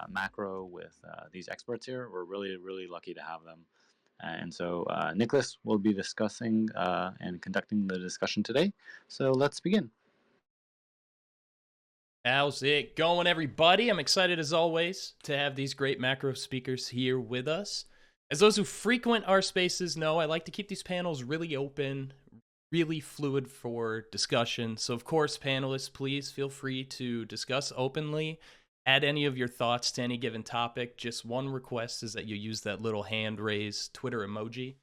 macro with these experts here. We're really, really lucky to have them. And so Nicholas will be discussing and conducting the discussion today. So let's begin. How's it going, everybody? I'm excited as always to have these great macro speakers here with us. As those who frequent our spaces know, I like to keep these panels really open, really fluid for discussion. So, of course, panelists, please feel free to discuss openly. Add any of your thoughts to any given topic. Just one request is that you use that little hand raised Twitter emoji,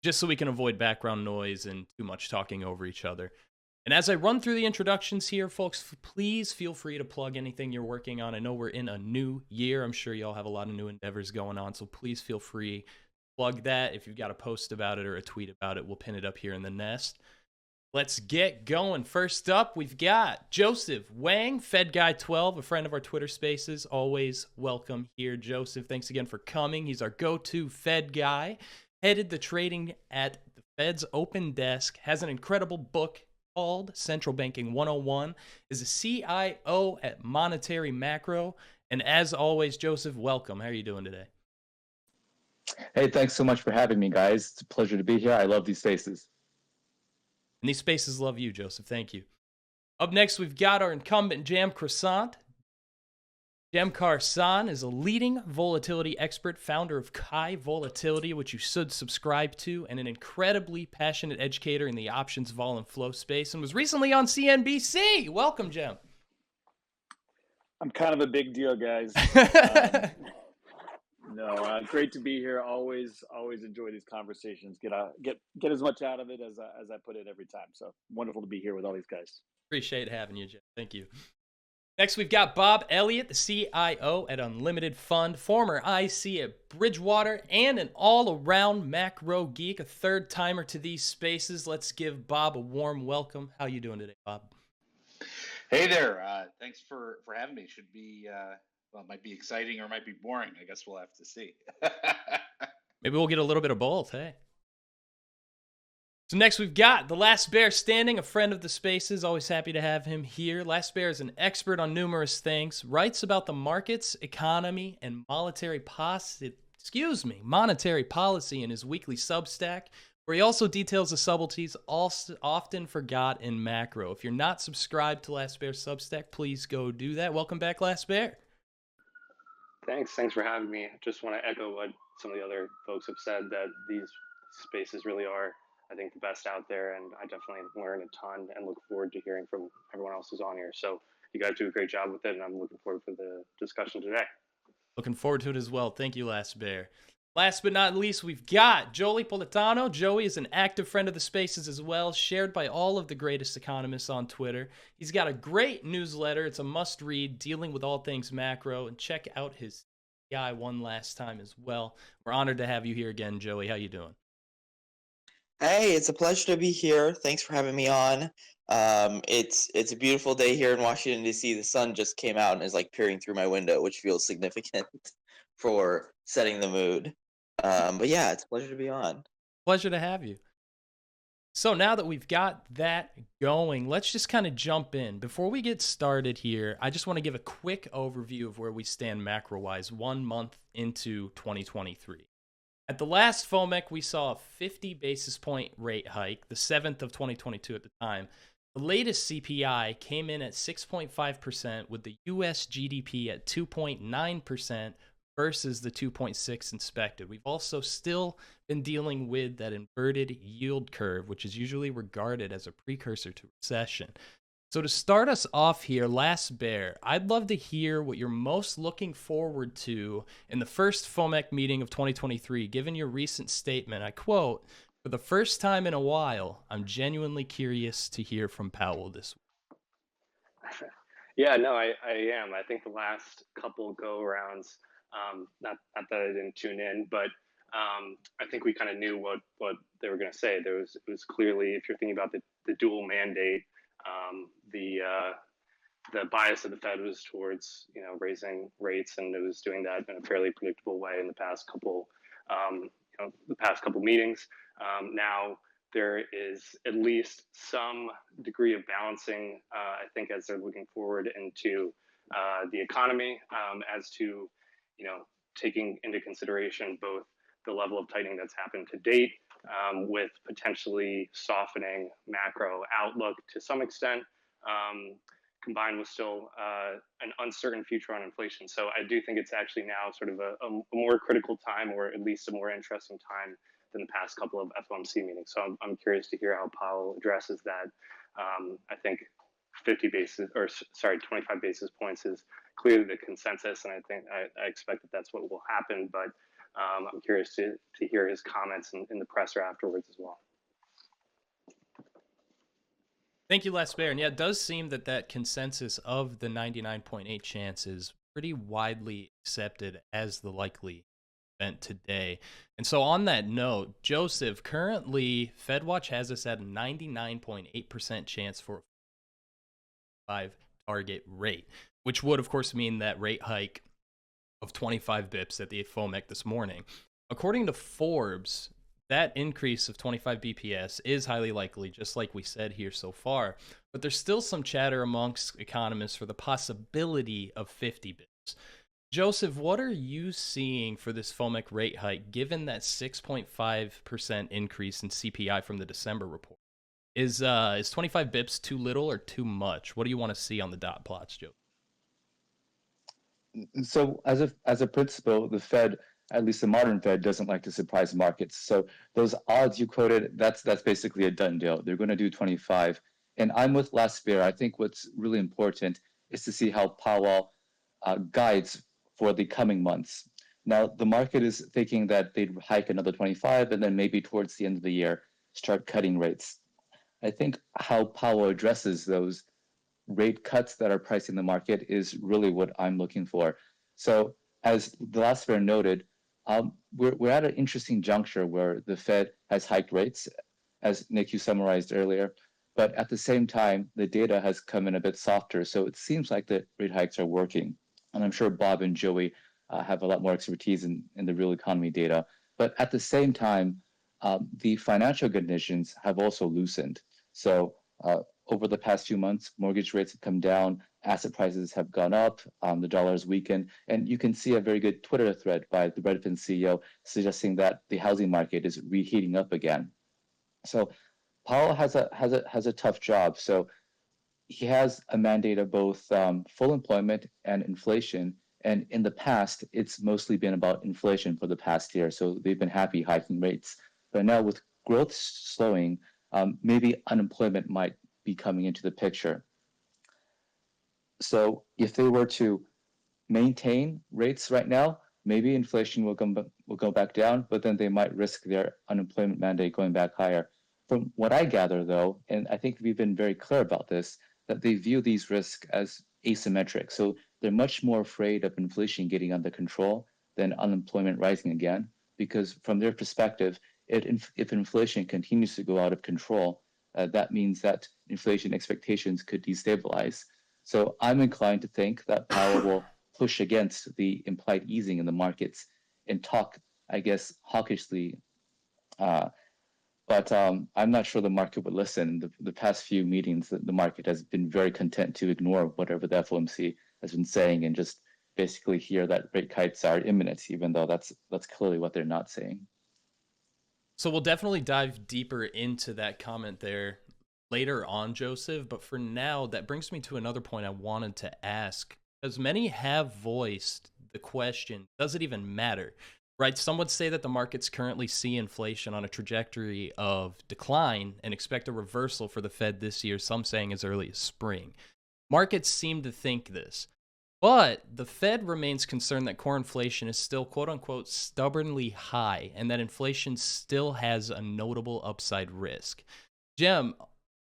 just so we can avoid background noise and too much talking over each other. And as I run through the introductions here, folks, please feel free to plug anything you're working on. I know we're in a new year. I'm sure y'all have a lot of new endeavors going on, so please feel free to plug that. If you've got a post about it or a tweet about it, we'll pin it up here in the nest. Let's get going. First up, we've got Joseph Wang, Fed Guy 12, a friend of our Twitter Spaces. Always welcome here, Joseph. Thanks again for coming. He's our go-to Fed guy. Headed the trading at the Fed's open desk. Has an incredible book called Central Banking 101, is a CIO at Monetary Macro. And as always, Joseph, welcome. How are you doing today? Hey, thanks so much for having me, guys. It's a pleasure to be here. I love these spaces. And these spaces love you, Joseph. Thank you. Up next, we've got our incumbent Jam Croissant. Jem Karsan is a leading volatility expert, founder of Kai Volatility, which you should subscribe to, and an incredibly passionate educator in the options, vol, and flow space, and was recently on CNBC. Welcome, Jem. I'm kind of a big deal, guys. Great to be here. Always enjoy these conversations. Get as much out of it as I put in every time. So wonderful to be here with all these guys. Appreciate having you, Jem. Thank you. Next, we've got Bob Elliott, the CIO at Unlimited Fund, former IC at Bridgewater, and an all-around macro geek, a third-timer to these spaces. Let's give Bob a warm welcome. How you doing today, Bob? Hey there. Thanks for having me. Should be, it might be exciting or it might be boring. I guess we'll have to see. Maybe we'll get a little bit of both, hey? So next we've got the Last Bear Standing, a friend of the spaces. Always happy to have him here. Last Bear is an expert on numerous things, writes about the markets, economy, and monetary policy in his weekly Substack, where he also details the subtleties often forgot in macro. If you're not subscribed to Last Bear's Substack, please go do that. Welcome back, Last Bear. Thanks for having me. I just want to echo what some of the other folks have said, that these spaces really are, I think, the best out there, and I definitely learned a ton and look forward to hearing from everyone else who's on here. So you guys do a great job with it, and I'm looking forward for the discussion today. Looking forward to it as well. Thank you, Last Bear. Last but not least, we've got Joey Politano. Joey is an active friend of the spaces as well, shared by all of the greatest economists on Twitter. He's got a great newsletter. It's a must-read, dealing with all things macro, and check out his CI one last time as well. We're honored to have you here again, Joey. How you doing? Hey, it's a pleasure to be here. Thanks for having me on. It's a beautiful day here in Washington, D.C. The sun just came out and is like peering through my window, which feels significant for setting the mood. But yeah, it's a pleasure to be on. Pleasure to have you. So now that we've got that going, let's just kind of jump in. Before we get started here, I just want to give a quick overview of where we stand macro-wise 1 month into 2023. At the last FOMC, we saw a 50 basis point rate hike, the 7th of 2022 at the time. The latest CPI came in at 6.5%, with the US GDP at 2.9% versus the 2.6% expected. We've also still been dealing with that inverted yield curve, which is usually regarded as a precursor to recession. So to start us off here, Last Bear, I'd love to hear what you're most looking forward to in the first FOMC meeting of 2023, given your recent statement. I quote, "For the first time in a while, I'm genuinely curious to hear from Powell this week." Yeah, no, I am. I think the last couple go-arounds, not that I didn't tune in, but I think we kind of knew what they were going to say. It was clearly, if you're thinking about the dual mandate, the bias of the Fed was towards raising rates, and it was doing that in a fairly predictable way in the past couple meetings. Now there is at least some degree of balancing, I think, as they're looking forward into the economy, as to, taking into consideration both the level of tightening that's happened to date, with potentially softening macro outlook to some extent, combined with still an uncertain future on inflation. So I do think it's actually now sort of a more critical time, or at least a more interesting time than the past couple of FOMC meetings. So I'm curious to hear how Powell addresses that. I think 25 basis points is clearly the consensus, and I expect that that's what will happen. But I'm curious to hear his comments in the presser afterwards as well. Thank you, Les Bear. And yeah, it does seem that consensus of the 99.8 chance is pretty widely accepted as the likely event today. And so on that note, Joseph, currently FedWatch has us at a 99.8% chance for a 5 target rate, which would of course mean that rate hike of 25 bips at the FOMC this morning. According to Forbes, that increase of 25 BPS is highly likely, just like we said here so far, but there's still some chatter amongst economists for the possibility of 50 bips. Joseph, what are you seeing for this FOMC rate hike, given that 6.5% increase in CPI from the December report? Is 25 bips too little or too much? What do you want to see on the dot plots, Joseph? So as a principle, the Fed, at least the modern Fed, doesn't like to surprise markets. So those odds you quoted, that's basically a done deal. They're going to do 25. And I'm with Les Bear. I think what's really important is to see how Powell guides for the coming months. Now, the market is thinking that they'd hike another 25 and then maybe towards the end of the year start cutting rates. I think how Powell addresses those rate cuts that are pricing the market is really what I'm looking for. So as the last Bear noted, we're at an interesting juncture where the Fed has hiked rates, as Nick, you summarized earlier, but at the same time, the data has come in a bit softer. So it seems like the rate hikes are working. And I'm sure Bob and Joey have a lot more expertise in the real economy data. But at the same time, the financial conditions have also loosened. So over the past few months, mortgage rates have come down, asset prices have gone up, the dollar has weakened, and you can see a very good Twitter thread by the Redfin CEO suggesting that the housing market is reheating up again. So Powell has a tough job. So he has a mandate of both full employment and inflation. And in the past, it's mostly been about inflation for the past year. So they've been happy hiking rates. But now with growth slowing, maybe unemployment might be coming into the picture. So if they were to maintain rates right now, maybe inflation will go back down, but then they might risk their unemployment mandate going back higher. From what I gather, though, and I think we've been very clear about this, that they view these risks as asymmetric. So they're much more afraid of inflation getting under control than unemployment rising again, because from their perspective, if inflation continues to go out of control, that means that inflation expectations could destabilize. So I'm inclined to think that Powell will push against the implied easing in the markets and talk, I guess, hawkishly. But I'm not sure the market would listen. The past few meetings, the market has been very content to ignore whatever the FOMC has been saying and just basically hear that rate hikes are imminent, even though that's clearly what they're not saying. So we'll definitely dive deeper into that comment there later on, Joseph. But for now, that brings me to another point I wanted to ask, because many have voiced the question, does it even matter? Right? Some would say that the markets currently see inflation on a trajectory of decline and expect a reversal for the Fed this year, some saying as early as spring. Markets seem to think this. But the Fed remains concerned that core inflation is still, quote unquote, stubbornly high and that inflation still has a notable upside risk. Jem,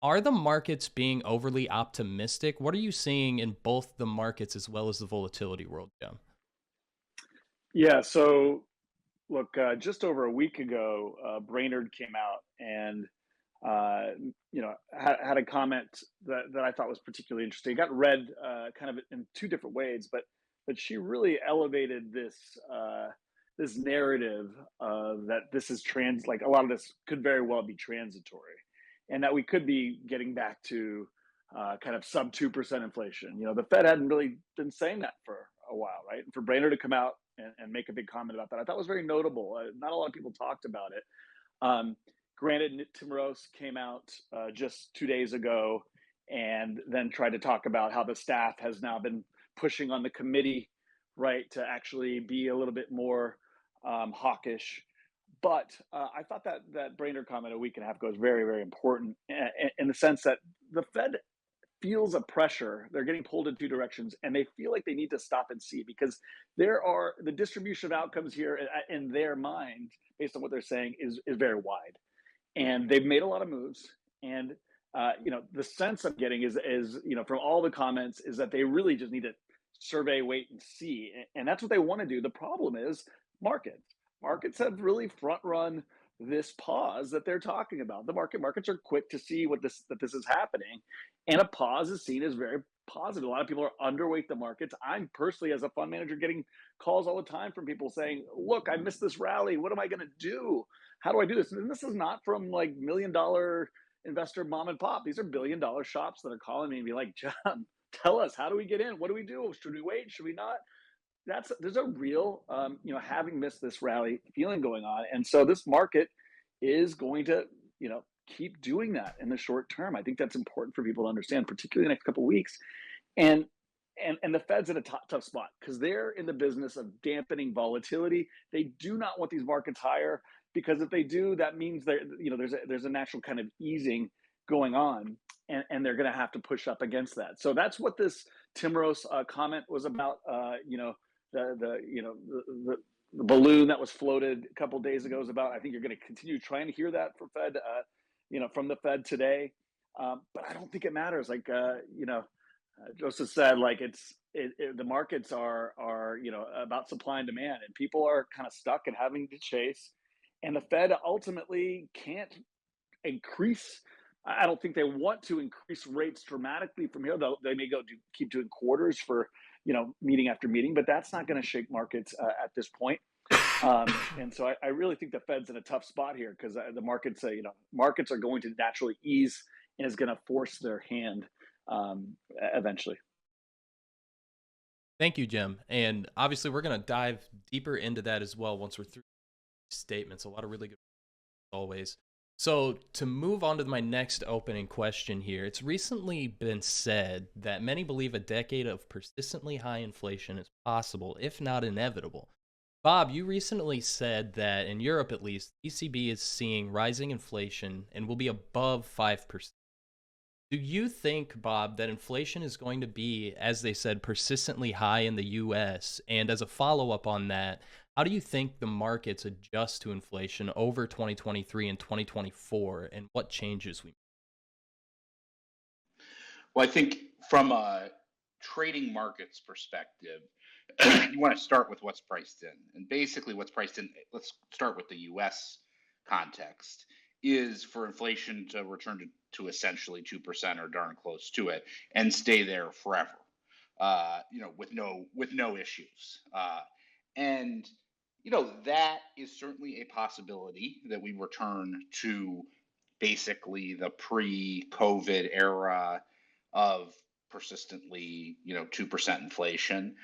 are the markets being overly optimistic? What are you seeing in both the markets as well as the volatility world, Jem? Yeah, so look, just over a week ago, Brainerd came out and had a comment that I thought was particularly interesting. It got read kind of in two different ways, but she really elevated this this narrative that this is like a lot of this could very well be transitory, and that we could be getting back to kind of sub 2% inflation. The Fed hadn't really been saying that for a while, right? And for Brainerd to come out and make a big comment about that, I thought was very notable. Not a lot of people talked about it. Granted, Tim Rose came out just 2 days ago and then tried to talk about how the staff has now been pushing on the committee, right, to actually be a little bit more hawkish. But I thought that Brainerd comment a week and a half ago is very, very important in the sense that the Fed feels a pressure. They're getting pulled in two directions, and they feel like they need to stop and see, because the distribution of outcomes here in their mind, based on what they're saying, is very wide, and they've made a lot of moves. And the sense I'm getting is from all the comments is that they really just need to survey, wait, and see, and that's what they want to do. The problem is markets have really front run this pause that they're talking about. The markets are quick to see that this is happening, and a pause is seen as very positive. A lot of people are underweight the markets. I'm personally, as a fund manager, getting calls all the time from people saying, "Look, I missed this rally. What am I going to do? How do I do this?" And this is not from like $1 million investor mom and pop. These are $1 billion shops that are calling me and be like, "John, tell us, how do we get in? What do we do? Should we wait? Should we not?" There's a real having missed this rally feeling going on, and so this market is going to keep doing that in the short term. I think that's important for people to understand, particularly the next couple of weeks. And the Fed's in a tough spot because they're in the business of dampening volatility. They do not want these markets higher, because if they do, that means there's a natural kind of easing going on, and they're going to have to push up against that. So that's what this Timros comment was about. The balloon that was floated a couple of days ago is about. I think you're going to continue trying to hear that from Fed, from the Fed today, but I don't think it matters. Like Joseph said, like the markets are about supply and demand, and people are kind of stuck and having to chase, and the Fed ultimately can't increase. I don't think they want to increase rates dramatically from here, though they may keep doing quarters for meeting after meeting, but that's not going to shake markets at this point. And so I really think the Fed's in a tough spot here, because the markets are going to naturally ease, and is going to force their hand eventually. Thank you, Jim. And obviously, we're going to dive deeper into that as well once we're through statements. A lot of really good, as always. So to move on to my next opening question here, it's recently been said that many believe a decade of persistently high inflation is possible, if not inevitable. Bob, you recently said that in Europe, at least, ECB is seeing rising inflation and will be above 5%. Do you think, Bob, that inflation is going to be, as they said, persistently high in the U.S.? And as a follow-up on that, how do you think the markets adjust to inflation over 2023 and 2024, and what changes we make? Well, I think from a trading markets perspective, you want to start with what's priced in. And basically what's priced in, let's start with the U.S. context, is for inflation to return to essentially 2% or darn close to it and stay there forever, with no issues. And that is certainly a possibility, that we return to basically the pre-COVID era of persistently, 2% inflation.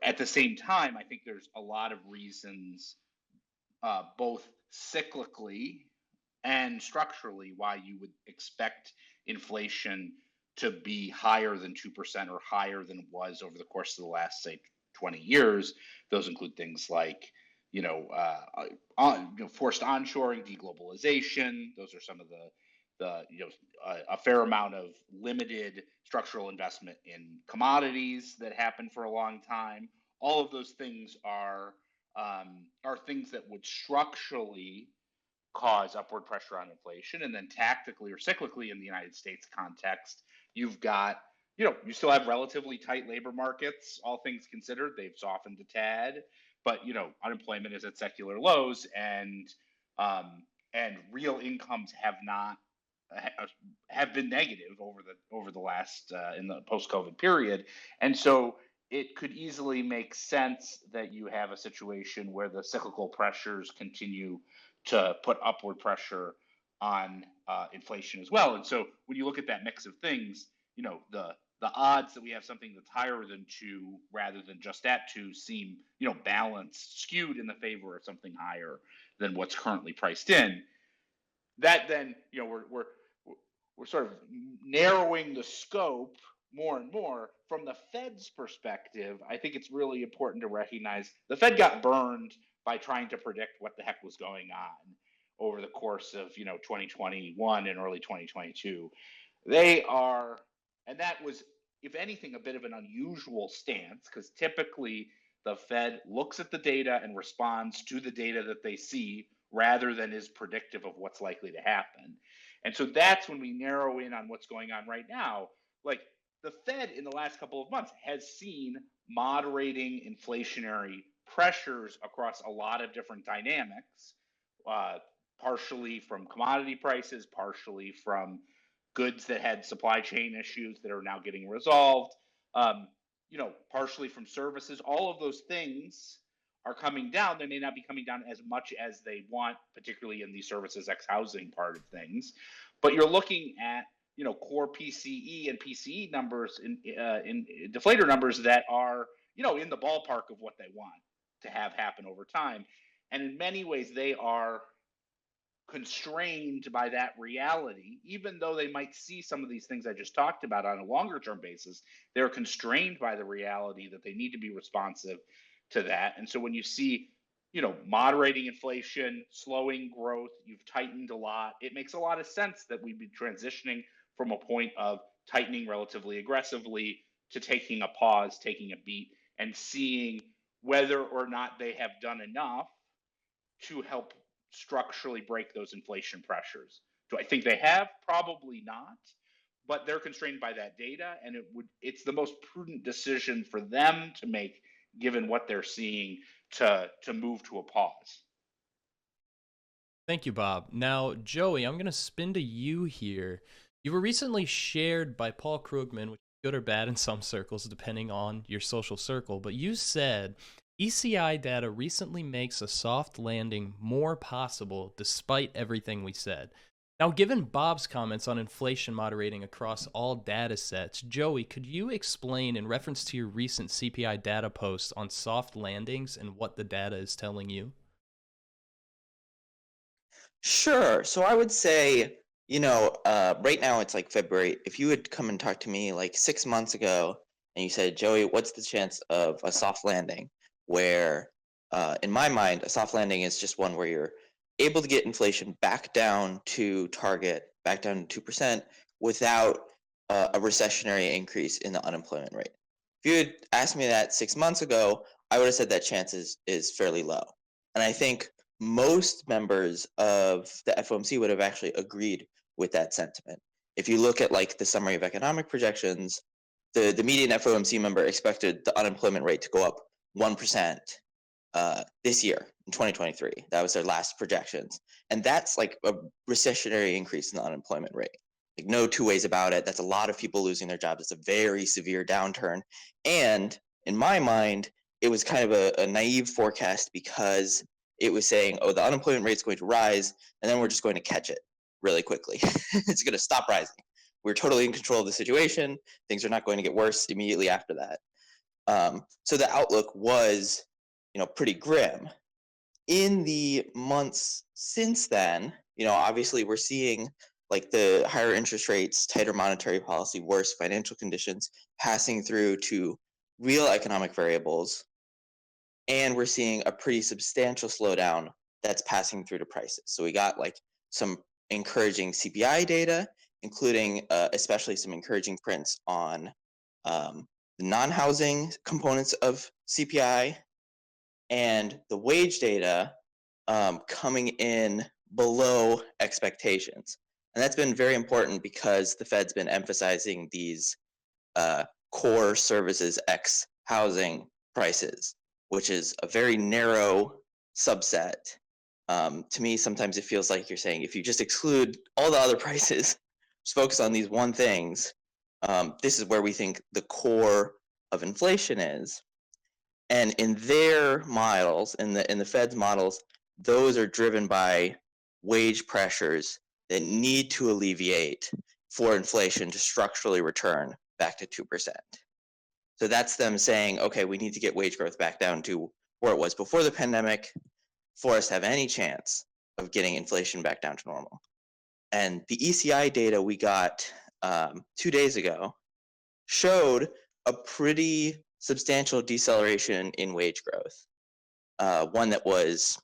At the same time, I think there's a lot of reasons, both cyclically and structurally, why you would expect inflation to be higher than 2% or higher than it was over the course of the last, say, 20 years. Those include things like, forced onshoring, deglobalization. Those are some of a fair amount of limited structural investment in commodities that happened for a long time. All of those things are things that would structurally cause upward pressure on inflation. And then tactically or cyclically, in the United States context, you've got, you still have relatively tight labor markets, all things considered. They've softened a tad, but unemployment is at secular lows, and real incomes have been negative over the last in the post-COVID period. And so it could easily make sense that you have a situation where the cyclical pressures continue to put upward pressure on inflation as well. And so when you look at that mix of things, the odds that we have something that's higher than 2 rather than just at 2 seem, balanced, skewed in the favor of something higher than what's currently priced in. That then, we're sort of narrowing the scope more and more. From the Fed's perspective, I think it's really important to recognize the Fed got burned by trying to predict what the heck was going on over the course of 2021 and early 2022. And that was, if anything, a bit of an unusual stance, because typically the Fed looks at the data and responds to the data that they see rather than is predictive of what's likely to happen. And so that's when we narrow in on what's going on right now. Like, the Fed in the last couple of months has seen moderating inflationary pressures across a lot of different dynamics, partially from commodity prices, partially from goods that had supply chain issues that are now getting resolved, partially from services. All of those things are coming down. They may not be coming down as much as they want, particularly in the services x housing part of things. But you're looking at core PCE and PCE numbers in deflator numbers that are in the ballpark of what they want to have happen over time. And in many ways, they are constrained by that reality. Even though they might see some of these things I just talked about on a longer term basis, they're constrained by the reality that they need to be responsive to that. And so when you see moderating inflation, slowing growth, you've tightened a lot, it makes a lot of sense that we'd be transitioning from a point of tightening relatively aggressively to taking a pause, taking a beat, and seeing whether or not they have done enough to help structurally break those inflation pressures. Do I think they have? Probably not, but they're constrained by that data, and it's the most prudent decision for them to make given what they're seeing to move to a pause. Thank you, Bob. Now, Joey, I'm going to spin to you here. You were recently shared by Paul Krugman, which is good or bad in some circles, depending on your social circle, but you said ECI data recently makes a soft landing more possible despite everything we said. Now, given Bob's comments on inflation moderating across all data sets, Joey, could you explain in reference to your recent CPI data post on soft landings and what the data is telling you? Sure. So I would say, right now it's like February. If you had come and talked to me like 6 months ago and you said, Joey, what's the chance of a soft landing? Where, in my mind, a soft landing is just one where you're able to get inflation back down to target, back down to 2% without a recessionary increase in the unemployment rate. If you had asked me that 6 months ago, I would have said that chance is fairly low. And I think most members of the FOMC would have actually agreed with that sentiment. If you look at like the summary of economic projections, the median FOMC member expected the unemployment rate to go up 1% this year in 2023. That was their last projections. And that's like a recessionary increase in the unemployment rate. Like, no two ways about it. That's a lot of people losing their jobs. It's a very severe downturn. And in my mind, it was kind of a naive forecast because it was saying, oh, the unemployment rate is going to rise, and then we're just going to catch it really quickly. It's going to stop rising. We're totally in control of the situation. Things are not going to get worse immediately after that. So the outlook was, pretty grim. In the months since then, obviously we're seeing like the higher interest rates, tighter monetary policy, worse financial conditions passing through to real economic variables. And we're seeing a pretty substantial slowdown that's passing through to prices. So we got like some encouraging CPI data, including especially some encouraging prints on the non-housing components of CPI, and the wage data coming in below expectations. And that's been very important because the Fed's been emphasizing these core services x housing prices, which is a very narrow subset. To me, sometimes it feels like you're saying, if you just exclude all the other prices, just focus on these one things, this is where we think the core of inflation is. And in their models, in the Fed's models, those are driven by wage pressures that need to alleviate for inflation to structurally return back to 2%. So that's them saying, okay, we need to get wage growth back down to where it was before the pandemic for us to have any chance of getting inflation back down to normal. And the ECI data we got 2 days ago showed a pretty substantial deceleration in wage growth, one that was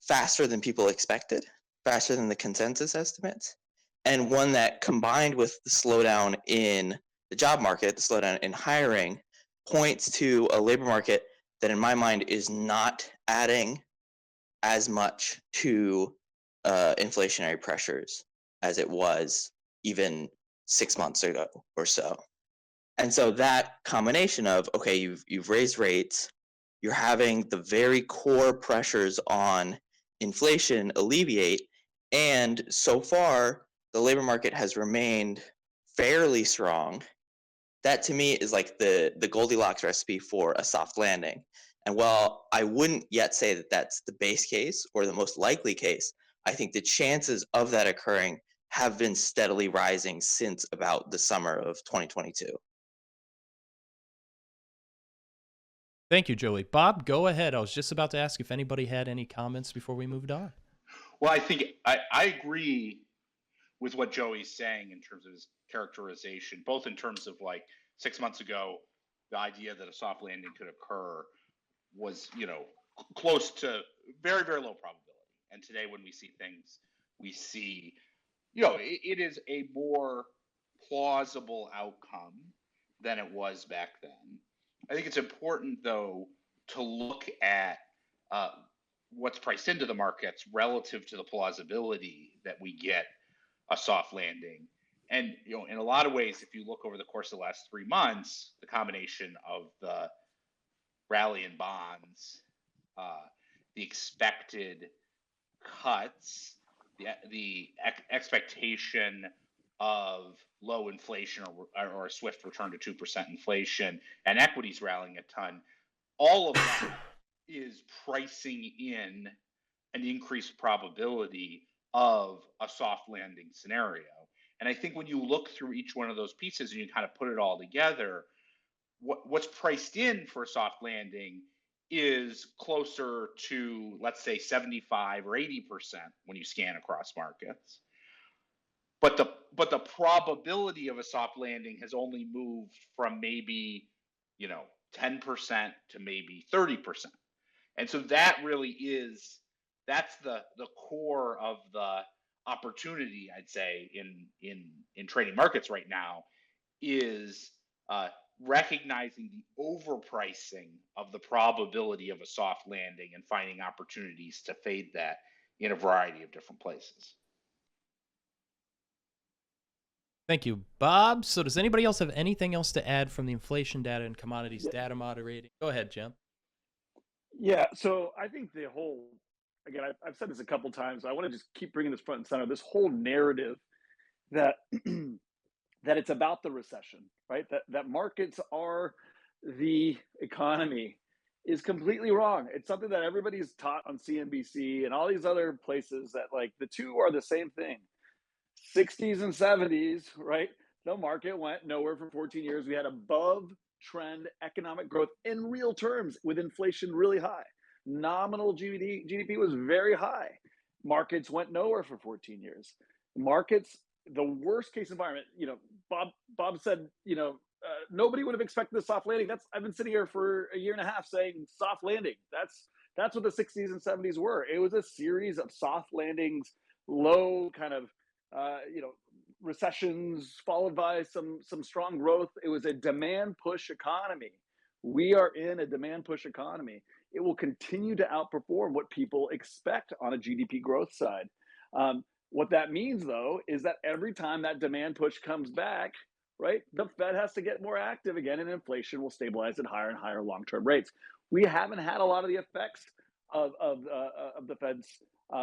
faster than people expected, faster than the consensus estimates, and one that, combined with the slowdown in the job market, the slowdown in hiring, points to a labor market that in my mind is not adding as much to inflationary pressures as it was even 6 months ago or so. And so that combination of, okay, you've raised rates, you're having the very core pressures on inflation alleviate, and so far the labor market has remained fairly strong. That to me is like the Goldilocks recipe for a soft landing. And while I wouldn't yet say that that's the base case or the most likely case, I think the chances of that occurring have been steadily rising since about the summer of 2022. Thank you, Joey. Bob, go ahead. I was just about to ask if anybody had any comments before we moved on. Well, I think I agree with what Joey's saying in terms of his characterization, both in terms of like 6 months ago, the idea that a soft landing could occur was, close to very, very low probability. And today when we see things, we see, it is a more plausible outcome than it was back then. I think it's important, though, to look at what's priced into the markets relative to the plausibility that we get a soft landing. And, in a lot of ways, if you look over the course of the last 3 months, the combination of the rally in bonds, the expected cuts, the expectation of low inflation or a swift return to 2% inflation, and equities rallying a ton, all of that is pricing in an increased probability of a soft landing scenario. And I think when you look through each one of those pieces and you kind of put it all together, what's priced in for a soft landing is closer to, let's say, 75 or 80% when you scan across markets. But the probability of a soft landing has only moved from maybe 10% to maybe 30%. And so that really that's the core of the opportunity, I'd say, in trading markets right now, is recognizing the overpricing of the probability of a soft landing and finding opportunities to fade that in a variety of different places. Thank you, Bob. So does anybody else have anything else to add from the inflation data and commodities data moderating? Go ahead, Jim. Yeah, so I think the whole, again, I've said this a couple times, I want to just keep bringing this front and center, this whole narrative that that it's about the recession, right? That markets are the economy is completely wrong. It's something that everybody's taught on CNBC and all these other places, that like the two are the same thing. 60s and 70s, right? The market went nowhere for 14 years. We had above trend economic growth in real terms with inflation really high. Nominal GDP was very high. Markets went nowhere for 14 years. Markets, the worst case environment, Bob said, nobody would have expected a soft landing. I've been sitting here for a year and a half saying soft landing. That's what the 60s and 70s were. It was a series of soft landings, low kind of, recessions followed by some strong growth. It was a demand push economy. We are in a demand push economy. It will continue to outperform what people expect on a GDP growth side. What that means, though, is that every time that demand push comes back, right, the Fed has to get more active again, and inflation will stabilize at higher and higher long-term rates. We haven't had a lot of the effects of the Fed's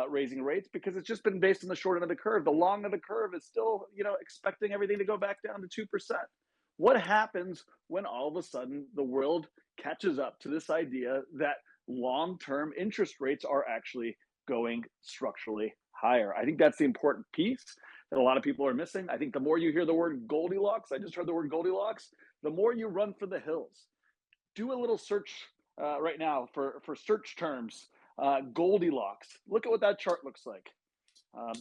raising rates because it's just been based on the short end of the curve. The long end of the curve is still, expecting everything to go back down to 2%. What happens when all of a sudden the world catches up to this idea that long-term interest rates are actually going structurally higher. I think that's the important piece that a lot of people are missing. I think the more you hear the word Goldilocks, I just heard the word Goldilocks, the more you run for the hills. Do a little search right now for search terms, Goldilocks. Look at what that chart looks like.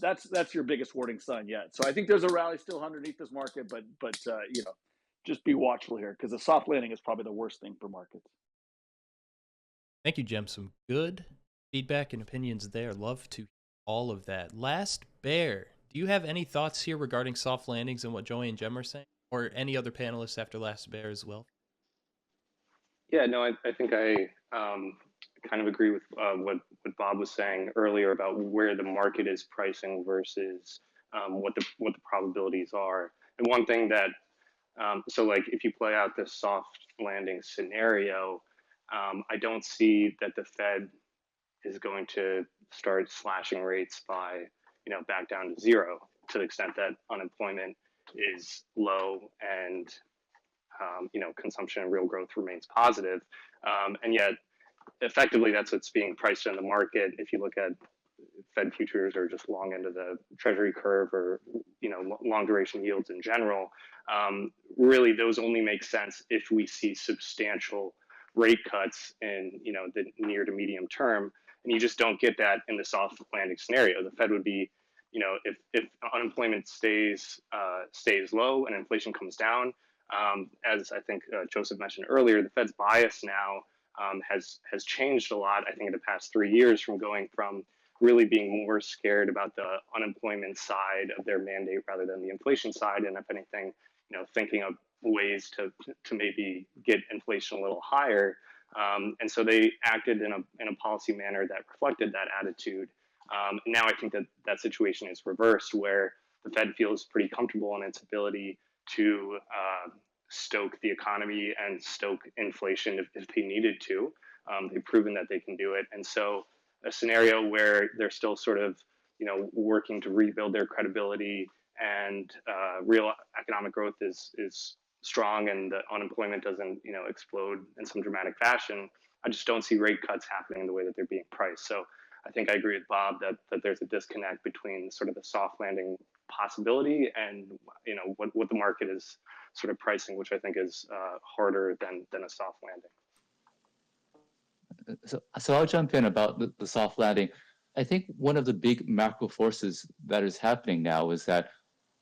That's your biggest warning sign yet. So I think there's a rally still underneath this market, but you know, just be watchful here because a soft landing is probably the worst thing for markets. Thank you, Jem. Some good feedback and opinions there. Love to hear all of that. Last Bear, do you have any thoughts here regarding soft landings and what Joey and Jem are saying, or any other panelists after Last Bear as well? Yeah, no, I think I kind of agree with what Bob was saying earlier about where the market is pricing versus what the probabilities are. And one thing that so like if you play out this soft landing scenario, I don't see that the Fed is going to start slashing rates by, you know, back down to zero to the extent that unemployment is low and you know, consumption and real growth remains positive. And yet, effectively, that's what's being priced in the market. If you look at Fed futures or just long end of the Treasury curve, or you know, long duration yields in general, really those only make sense if we see substantial rate cuts in, you know, the near to medium term. And you just don't get that in the soft landing scenario. The Fed would be, you know, if unemployment stays low and inflation comes down, as I think Joseph mentioned earlier, the Fed's bias now has changed a lot. I think in the past 3 years, from going from really being more scared about the unemployment side of their mandate rather than the inflation side, and if anything, you know, thinking of ways to maybe get inflation a little higher. And so they acted in a policy manner that reflected that attitude. Now I think that situation is reversed, where the Fed feels pretty comfortable in its ability to stoke the economy and stoke inflation if they needed to. They've proven that they can do it. And so a scenario where they're still sort of, you know, working to rebuild their credibility and real economic growth is strong and the unemployment doesn't, you know, explode in some dramatic fashion, I just don't see rate cuts happening the way that they're being priced. So I think I agree with Bob that there's a disconnect between sort of the soft landing possibility and, you know, what the market is sort of pricing, which I think is harder than a soft landing. So I'll jump in about the soft landing. I think one of the big macro forces that is happening now is that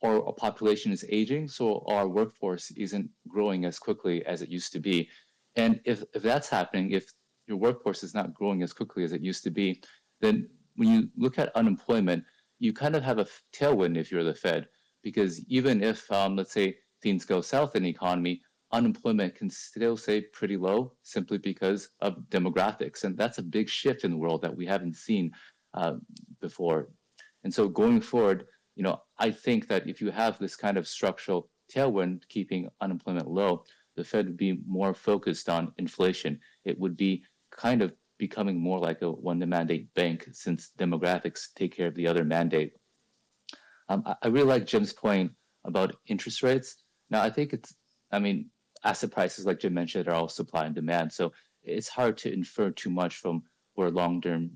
our population is aging, so our workforce isn't growing as quickly as it used to be. And if that's happening, if your workforce is not growing as quickly as it used to be, then when you look at unemployment, you kind of have a tailwind if you're the Fed, because even if, let's say, things go south in the economy, unemployment can still stay pretty low simply because of demographics. And that's a big shift in the world that we haven't seen before. And so going forward, you know, I think that if you have this kind of structural tailwind keeping unemployment low, the Fed would be more focused on inflation. It would be kind of becoming more like a one-mandate bank, since demographics take care of the other mandate. I really like Jim's point about interest rates. Now, I think asset prices, like Jim mentioned, are all supply and demand. So it's hard to infer too much from where long-term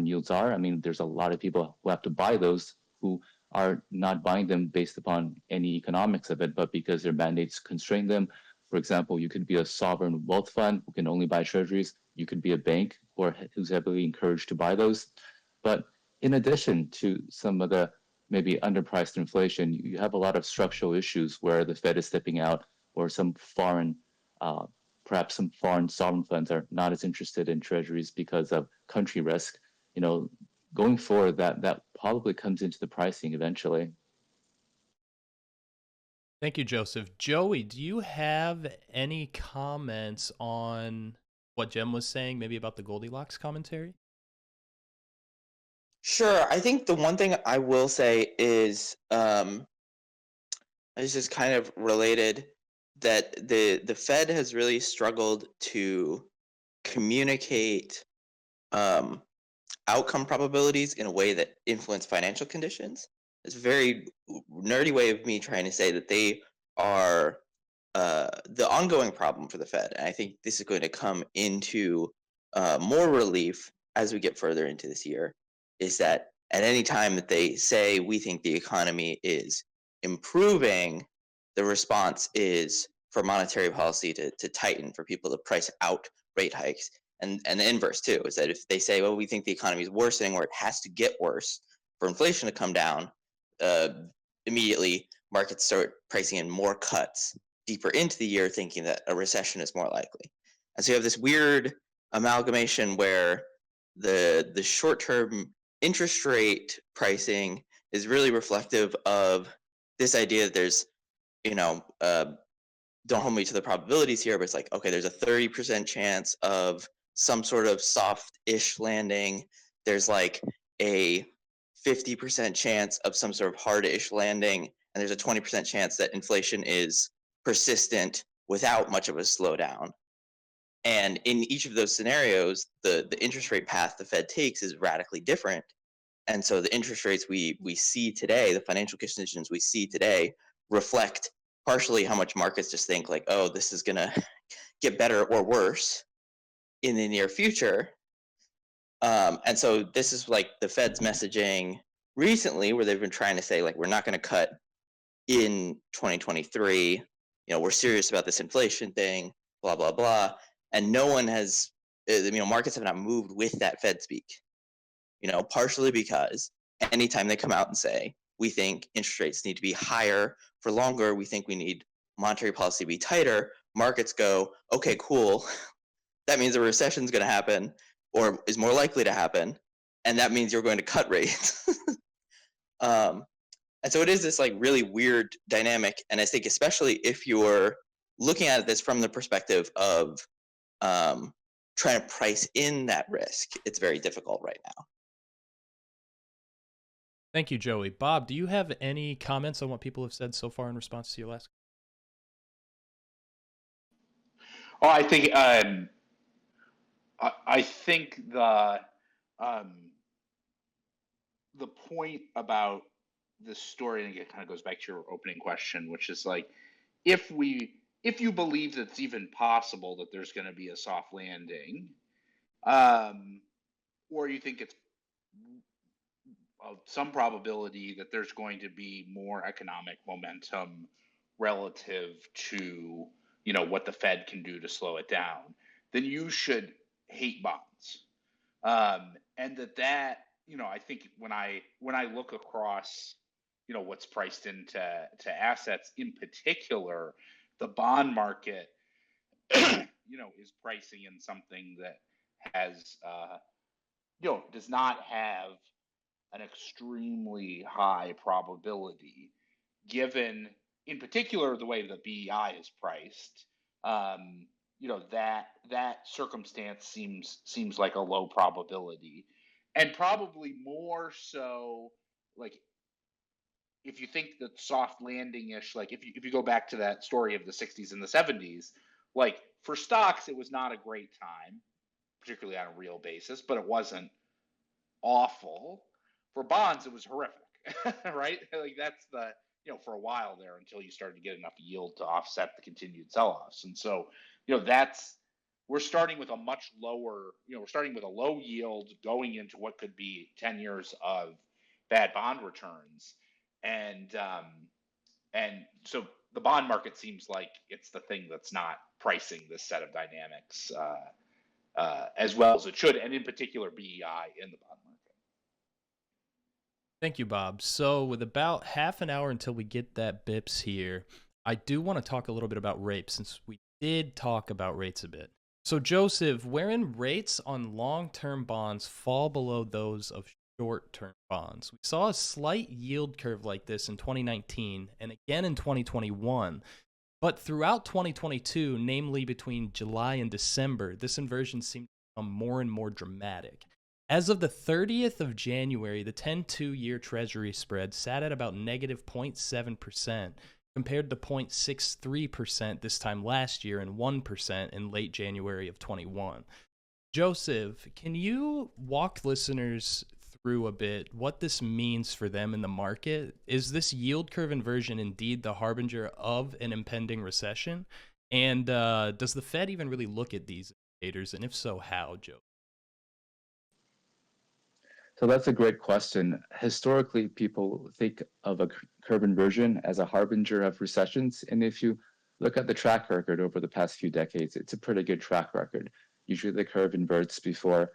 yields are. I mean, there's a lot of people who have to buy those who are not buying them based upon any economics of it, but because their mandates constrain them. For example, you could be a sovereign wealth fund who can only buy treasuries. You could be a bank who's heavily encouraged to buy those. But in addition to some of the maybe underpriced inflation, you have a lot of structural issues where the Fed is stepping out, or some perhaps some foreign sovereign funds are not as interested in treasuries because of country risk. You know, going forward, that probably comes into the pricing eventually. Thank you, Joseph. Joey, do you have any comments on what Jem was saying, maybe about the Goldilocks commentary? Sure. I think the one thing I will say is just kind of related, that the Fed has really struggled to communicate outcome probabilities in a way that influence financial conditions. It's a very nerdy way of me trying to say that they are the ongoing problem for the Fed. And I think this is going to come into more relief as we get further into this year, is that at any time that they say we think the economy is improving, the response is for monetary policy to tighten, for people to price out rate hikes. And the inverse too is that if they say, well, we think the economy is worsening or it has to get worse for inflation to come down, immediately markets start pricing in more cuts deeper into the year, thinking that a recession is more likely. And so you have this weird amalgamation where the short-term interest rate pricing is really reflective of this idea that there's, don't hold me to the probabilities here, but it's like, okay, there's a 30% chance of some sort of soft-ish landing. There's like a 50% chance of some sort of hard-ish landing, and there's a 20% chance that inflation is persistent without much of a slowdown. And in each of those scenarios, the interest rate path the Fed takes is radically different. And so the interest rates we see today, the financial conditions we see today, reflect partially how much markets just think like, oh, this is going to get better or worse in the near future. And so this is like the Fed's messaging recently, where they've been trying to say, like, we're not going to cut in 2023. We're serious about this inflation thing, blah, blah, blah. And no one has, markets have not moved with that Fed speak, partially because anytime they come out and say, we think interest rates need to be higher for longer, we think we need monetary policy to be tighter, markets go, okay, cool. That means a recession is going to happen or is more likely to happen. And that means you're going to cut rates. And so it is this like really weird dynamic. And I think especially if you're looking at this from the perspective of trying to price in that risk, it's very difficult right now. Thank you, Joey. Bob, do you have any comments on what people have said so far in response to your last? Oh, I think the point about this story, and it kind of goes back to your opening question, which is like, if you believe that it's even possible that there's going to be a soft landing, or you think it's of some probability that there's going to be more economic momentum relative to what the Fed can do to slow it down, then you should hate bonds. And that I think when I look across what's priced into assets, in particular the bond market is pricing in something that has does not have an extremely high probability, given in particular the way that BEI is priced. That circumstance seems like a low probability, and probably more so like if you think that soft landing-ish, like if you go back to that story of the 60s and the 70s, like for stocks it was not a great time, particularly on a real basis, but it wasn't awful. For bonds, it was horrific, right? Like that's the, for a while there until you started to get enough yield to offset the continued sell-offs. And so, we're starting with a much lower, we're starting with a low yield going into what could be 10 years of bad bond returns. And so the bond market seems like it's the thing that's not pricing this set of dynamics as well as it should, and in particular BEI in the bond market. Thank you, Bob. So with about half an hour until we get that BIPS here, I do want to talk a little bit about rates, since we did talk about rates a bit. So Joseph, wherein rates on long-term bonds fall below those of short-term bonds. We saw a slight yield curve like this in 2019 and again in 2021. But throughout 2022, namely between July and December, this inversion seemed to become more and more dramatic. As of the 30th of January, the 10-2-year Treasury spread sat at about negative 0.7%, compared to 0.63% this time last year and 1% in late January of 21. Joseph, can you walk listeners through a bit what this means for them in the market? Is this yield curve inversion indeed the harbinger of an impending recession? And does the Fed even really look at these indicators? And if so, how, Joe? So that's a great question. Historically, people think of a curve inversion as a harbinger of recessions. And if you look at the track record over the past few decades, it's a pretty good track record. Usually the curve inverts before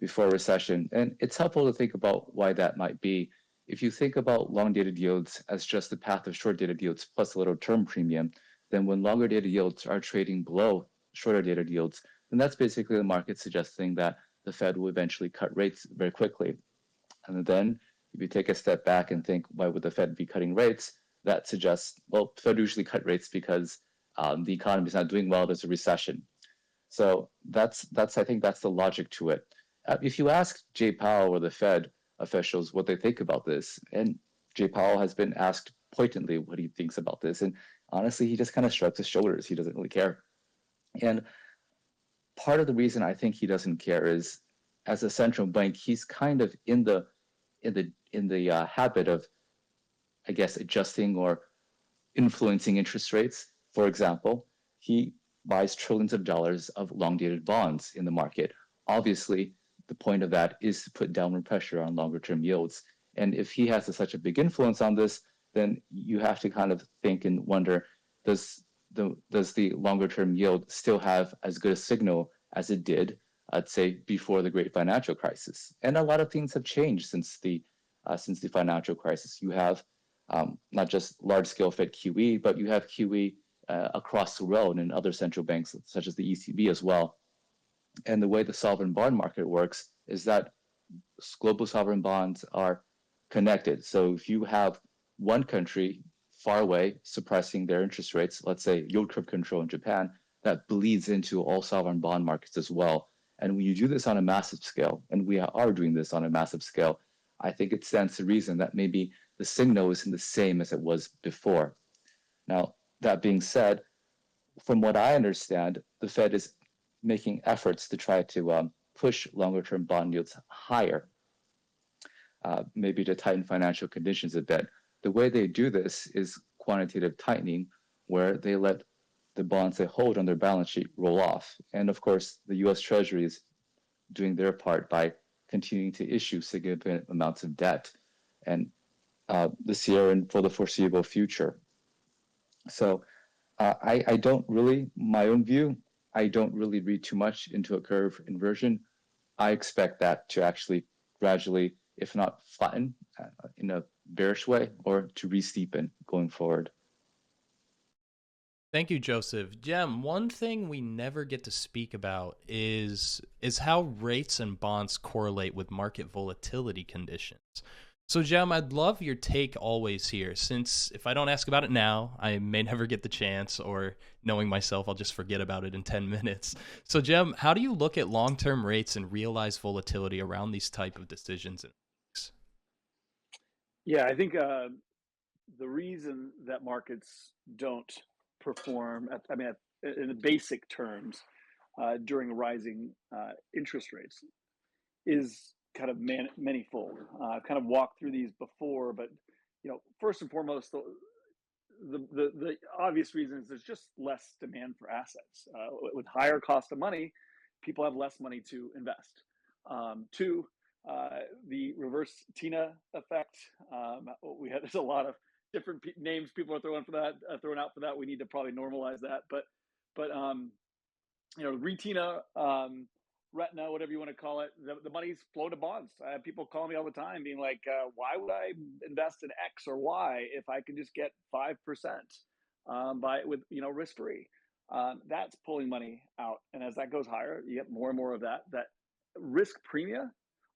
recession. And it's helpful to think about why that might be. If you think about long dated yields as just the path of short dated yields plus a little term premium, then when longer dated yields are trading below shorter dated yields, then that's basically the market suggesting that the Fed will eventually cut rates very quickly. And then if you take a step back and think, why would the Fed be cutting rates? That suggests, well, the Fed usually cut rates because the economy is not doing well, there's a recession. So that's I think that's the logic to it. If you ask Jay Powell or the Fed officials what they think about this, and Jay Powell has been asked pointedly what he thinks about this, and honestly, he just kind of shrugs his shoulders. He doesn't really care. And part of the reason I think he doesn't care is, as a central bank, he's kind of in the habit of, I guess, adjusting or influencing interest rates. For example, he buys trillions of dollars of long-dated bonds in the market. Obviously, the point of that is to put downward pressure on longer-term yields. And if he has such a big influence on this, then you have to kind of think and wonder, does the longer-term yield still have as good a signal as it did, I'd say, before the great financial crisis? And a lot of things have changed since the financial crisis. You have not just large-scale Fed QE, but you have QE across the world in other central banks, such as the ECB as well. And the way the sovereign bond market works is that global sovereign bonds are connected. So if you have one country far away suppressing their interest rates, let's say yield curve control in Japan, that bleeds into all sovereign bond markets as well. And when you do this on a massive scale, and we are doing this on a massive scale, I think it stands to reason that maybe the signal isn't the same as it was before. Now, that being said, from what I understand, the Fed is making efforts to try to push longer-term bond yields higher, maybe to tighten financial conditions a bit. The way they do this is quantitative tightening, where they let the bonds they hold on their balance sheet roll off. And of course, the US Treasury is doing their part by continuing to issue significant amounts of debt, and this year and for the foreseeable future. So I don't really, my own view, I don't really read too much into a curve inversion. I expect that to actually gradually, if not flatten in a bearish way, or to re-steepen going forward. Thank you, Joseph. Jem, one thing we never get to speak about is how rates and bonds correlate with market volatility conditions. So, Jem, I'd love your take always here, since if I don't ask about it now, I may never get the chance, or knowing myself, I'll just forget about it in 10 minutes. So, Jem, how do you look at long-term rates and realize volatility around these type of decisions? Yeah, I think the reason that markets don't perform, in the basic terms, during rising interest rates is kind of manyfold. I've kind of walked through these before, but first and foremost, the obvious reason is there's just less demand for assets. With higher cost of money, people have less money to invest. Two, the reverse Tina effect. There's a lot of different names people are throwing out for that. We need to probably normalize that, but Retina, retina, whatever you want to call it, the money's flow to bonds. I have people calling me all the time being like, why would I invest in X or Y if I can just get 5% with risk free? That's pulling money out, and as that goes higher, you get more and more of that risk premia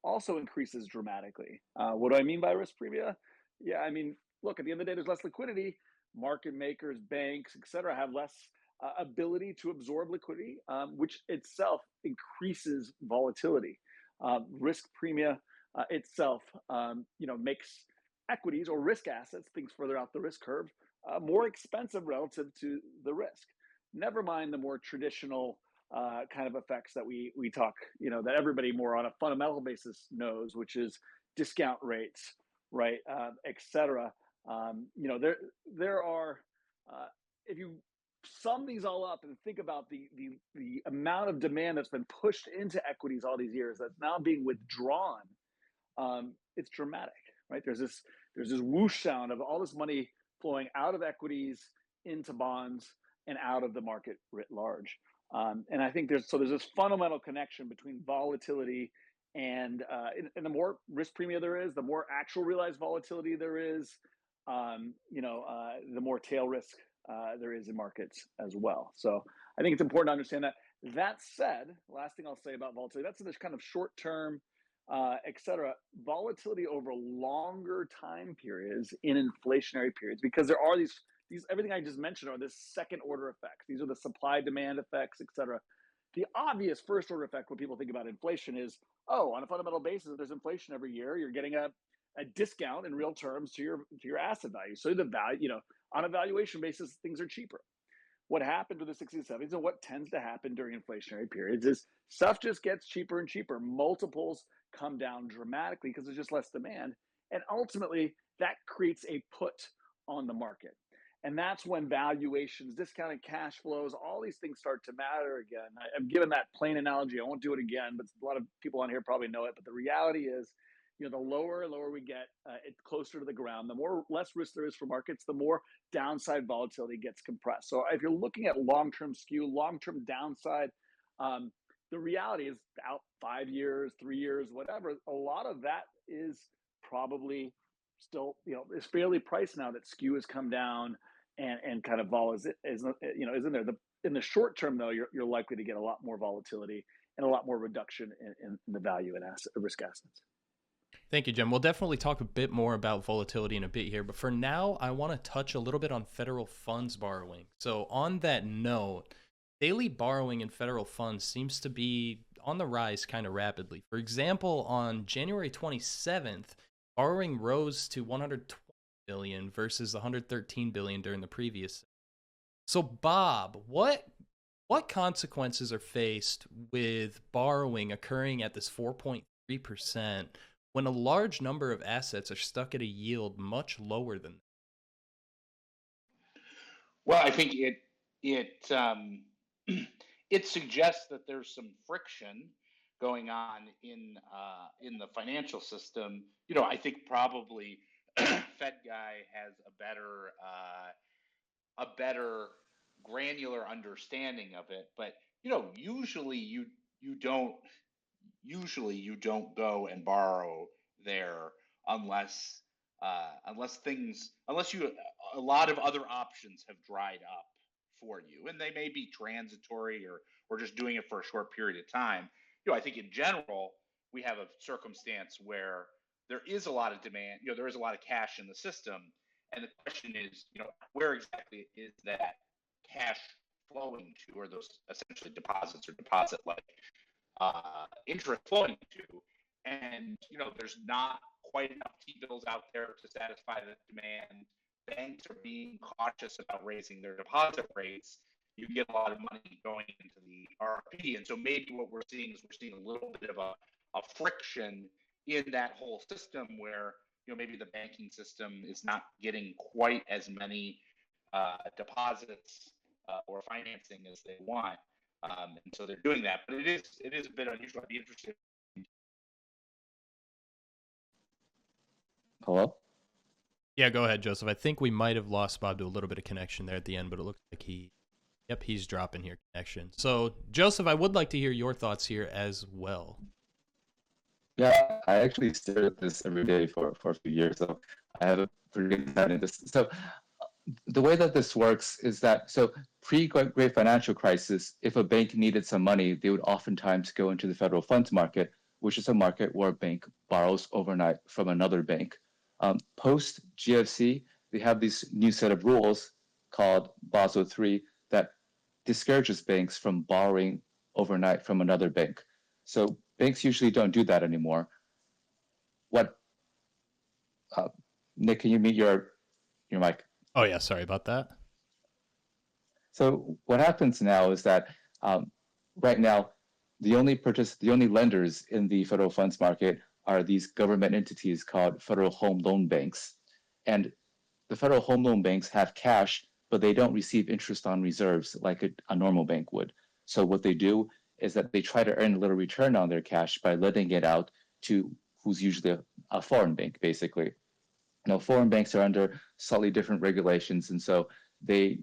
also increases dramatically. What do I mean by risk premia? Yeah, I mean, look, at the end of the day, there's less liquidity. Market makers, banks, et cetera, have less ability to absorb liquidity, which itself increases volatility. Risk premia itself, makes equities or risk assets, things further out the risk curve, more expensive relative to the risk. Never mind the more traditional kind of effects that we talk, that everybody more on a fundamental basis knows, which is discount rates, right, et cetera. There are, if you sum these all up and think about the amount of demand that's been pushed into equities all these years that's now being withdrawn it's dramatic, right? There's this whoosh sound of all this money flowing out of equities into bonds and out of the market writ large. And I think there's this fundamental connection between volatility and the more risk premium there is, the more actual realized volatility there is, the more tail risk there is in markets as well. So I think it's important to understand that. That said, last thing I'll say about volatility, that's this kind of short term, et cetera, volatility over longer time periods in inflationary periods, because there are these everything I just mentioned are this second order effects. These are the supply demand effects, et cetera. The obvious first order effect when people think about inflation is, oh, on a fundamental basis, if there's inflation every year, you're getting a discount in real terms to your asset value. So the value, on a valuation basis, things are cheaper. What happened to the 60s and 70s and what tends to happen during inflationary periods is stuff just gets cheaper and cheaper. Multiples come down dramatically because there's just less demand. And ultimately, that creates a put on the market. And that's when valuations, discounted cash flows, all these things start to matter again. I'm given that plain analogy. I won't do it again, but a lot of people on here probably know it. But the reality is, the lower and lower we get, it's closer to the ground. The less risk there is for markets, the more downside volatility gets compressed. So if you're looking at long-term skew, long-term downside, the reality is out 5 years, 3 years, whatever. A lot of that is probably still, is fairly priced now that skew has come down and kind of vol is in there. In the short term, though, you're likely to get a lot more volatility and a lot more reduction in the value in risk assets. Thank you, Jim. We'll definitely talk a bit more about volatility in a bit here, but for now, I want to touch a little bit on federal funds borrowing. So on that note, daily borrowing in federal funds seems to be on the rise kind of rapidly. For example, on January 27th, borrowing rose to $120 billion versus $113 billion during the previous. So Bob, what consequences are faced with borrowing occurring at this 4.3%? when a large number of assets are stuck at a yield much lower than that? Well, I think it suggests that there's some friction going on in the financial system. I think probably Fed guy has a better granular understanding of it, but usually you don't go and borrow there unless a lot of other options have dried up for you, and they may be transitory or just doing it for a short period of time. I think in general we have a circumstance where there is a lot of demand. There is a lot of cash in the system, and the question is, where exactly is that cash flowing to, or those essentially deposits or deposit-like interest flowing to, and there's not quite enough T-bills out there to satisfy the demand. Banks are being cautious about raising their deposit rates. You get a lot of money going into the RRP, and so maybe what we're seeing is a little bit of a friction in that whole system where maybe the banking system is not getting quite as many deposits or financing as they want. And so they're doing that, but it is a bit unusual. I'd be interested. Hello? Yeah, go ahead, Joseph. I think we might have lost Bob to a little bit of connection there at the end, but it looks like he's dropping here connection. So, Joseph, I would like to hear your thoughts here as well. Yeah, I actually stare at this every day for a few years, so I have a pretty good insight into this. So the way that this works is that, pre-Great Financial Crisis, if a bank needed some money, they would oftentimes go into the federal funds market, which is a market where a bank borrows overnight from another bank. Post GFC, they have this new set of rules called Basel III that discourages banks from borrowing overnight from another bank. So banks usually don't do that anymore. Nick, can you mute your mic? Oh yeah, sorry about that. So what happens now is that right now, the only lenders in the federal funds market are these government entities called federal home loan banks. And the federal home loan banks have cash, but they don't receive interest on reserves like a normal bank would. So what they do is that they try to earn a little return on their cash by lending it out to who's usually a foreign bank, basically. Foreign banks are under slightly different regulations, and so they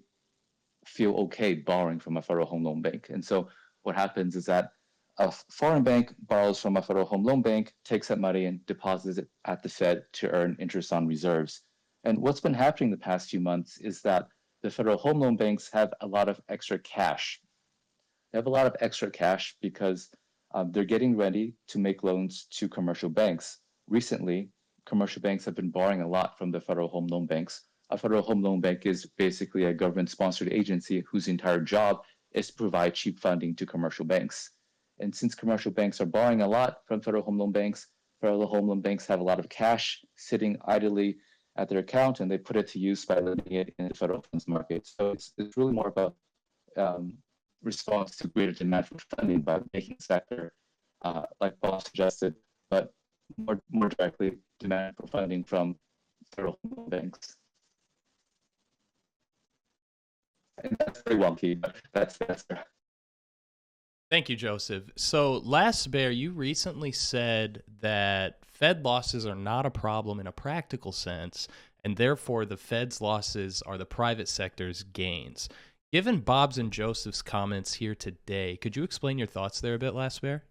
feel okay borrowing from a Federal Home Loan Bank. And so what happens is that a foreign bank borrows from a Federal Home Loan Bank, takes that money and deposits it at the Fed to earn interest on reserves. And what's been happening the past few months is that the Federal Home Loan Banks have a lot of extra cash. They have a lot of extra cash because they're getting ready to make loans to commercial banks. Recently, commercial banks have been borrowing a lot from the Federal Home Loan Banks. A Federal Home Loan Bank is basically a government-sponsored agency whose entire job is to provide cheap funding to commercial banks. And since commercial banks are borrowing a lot from Federal Home Loan Banks, Federal Home Loan Banks have a lot of cash sitting idly at their account, and they put it to use by lending it in the federal funds market. So it's really more of a response to greater demand for funding by the banking sector, like Paul suggested, but more directly, demand for funding from federal home loan banks. And that's very wonky, but that's the answer. Thank you, Joseph. So, Last Bear, you recently said that Fed losses are not a problem in a practical sense, and therefore the Fed's losses are the private sector's gains. Given Bob's and Joseph's comments here today, could you explain your thoughts there a bit, Last Bear?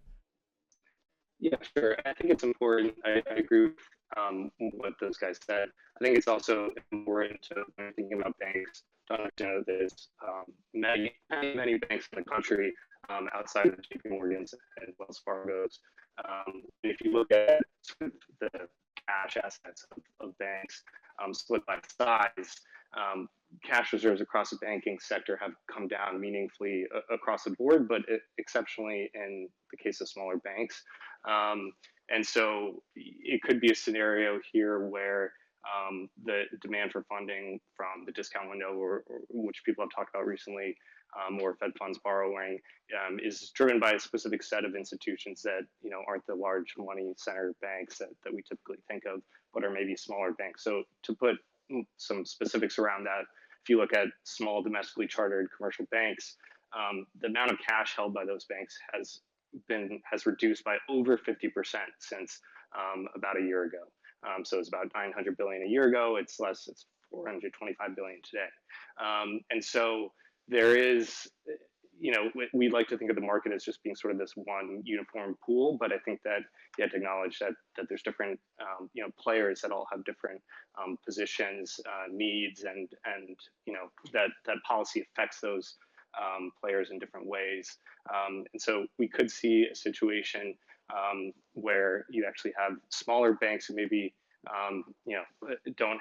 Yeah, sure. I think it's important. I agree with what those guys said. I think it's also important to, when you're thinking about banks, to understand that there's many banks in the country outside of the JP Morgans and Wells Fargo's. If you look at the cash assets of banks split by size, cash reserves across the banking sector have come down meaningfully across the board, but exceptionally in the case of smaller banks. And so it could be a scenario here where the demand for funding from the discount window, or which people have talked about recently, or Fed funds borrowing, is driven by a specific set of institutions that aren't the large money center banks that we typically think of, but are maybe smaller banks. So to put some specifics around that, if you look at small domestically chartered commercial banks, the amount of cash held by those banks has reduced by over 50% since about a year ago. So it's about 900 billion a year ago. It's 425 billion today. And so there is, we like to think of the market as just being sort of this one uniform pool, but I think that you have to acknowledge that there's different, players that all have different positions, needs, and that policy affects those players in different ways. And so we could see a situation where you actually have smaller banks who maybe don't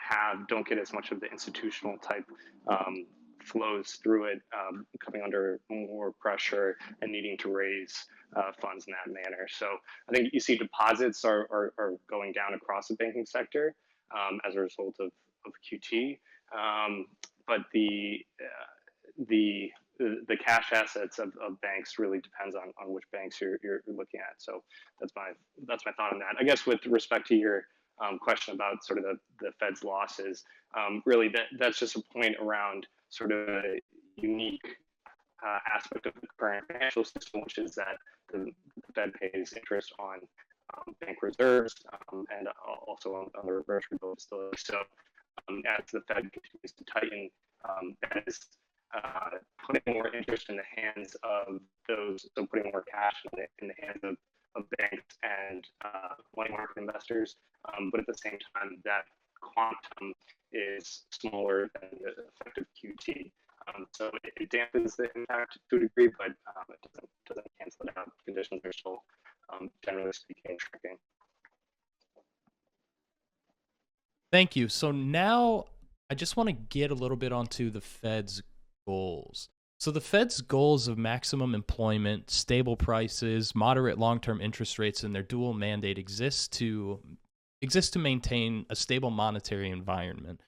get as much of the institutional type flows through it, coming under more pressure and needing to raise funds in that manner. So I think you see deposits are going down across the banking sector as a result of QT, but the cash assets of banks really depends on which banks you're looking at. So that's my thought on that. I guess with respect to your question about sort of the Fed's losses, really that's just a point around sort of a unique aspect of the current financial system, which is that the Fed pays interest on bank reserves and also on the reverse repo facility. So as the Fed continues to tighten, that is putting more interest in the hands of those, so putting more cash in the hands of banks and money market investors. But at the same time, that quantum is smaller than the effective QT. So it dampens the impact to a degree, but it doesn't cancel it out. Conditions are still, generally speaking, shrinking. Thank you. So now I just want to get a little bit onto the Fed's goals. So the Fed's goals of maximum employment, stable prices, moderate long-term interest rates, and their dual mandate exist to maintain a stable monetary environment.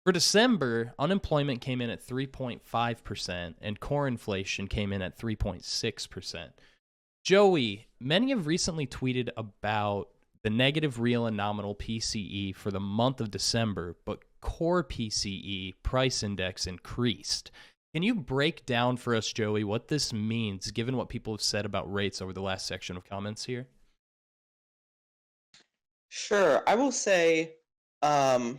For December, unemployment came in at 3.5%, and core inflation came in at 3.6%. Joey, many have recently tweeted about the negative real and nominal PCE for the month of December, but core PCE price index increased. Can you break down for us, Joey, what this means, given what people have said about rates over the last section of comments here? Sure. I will say, so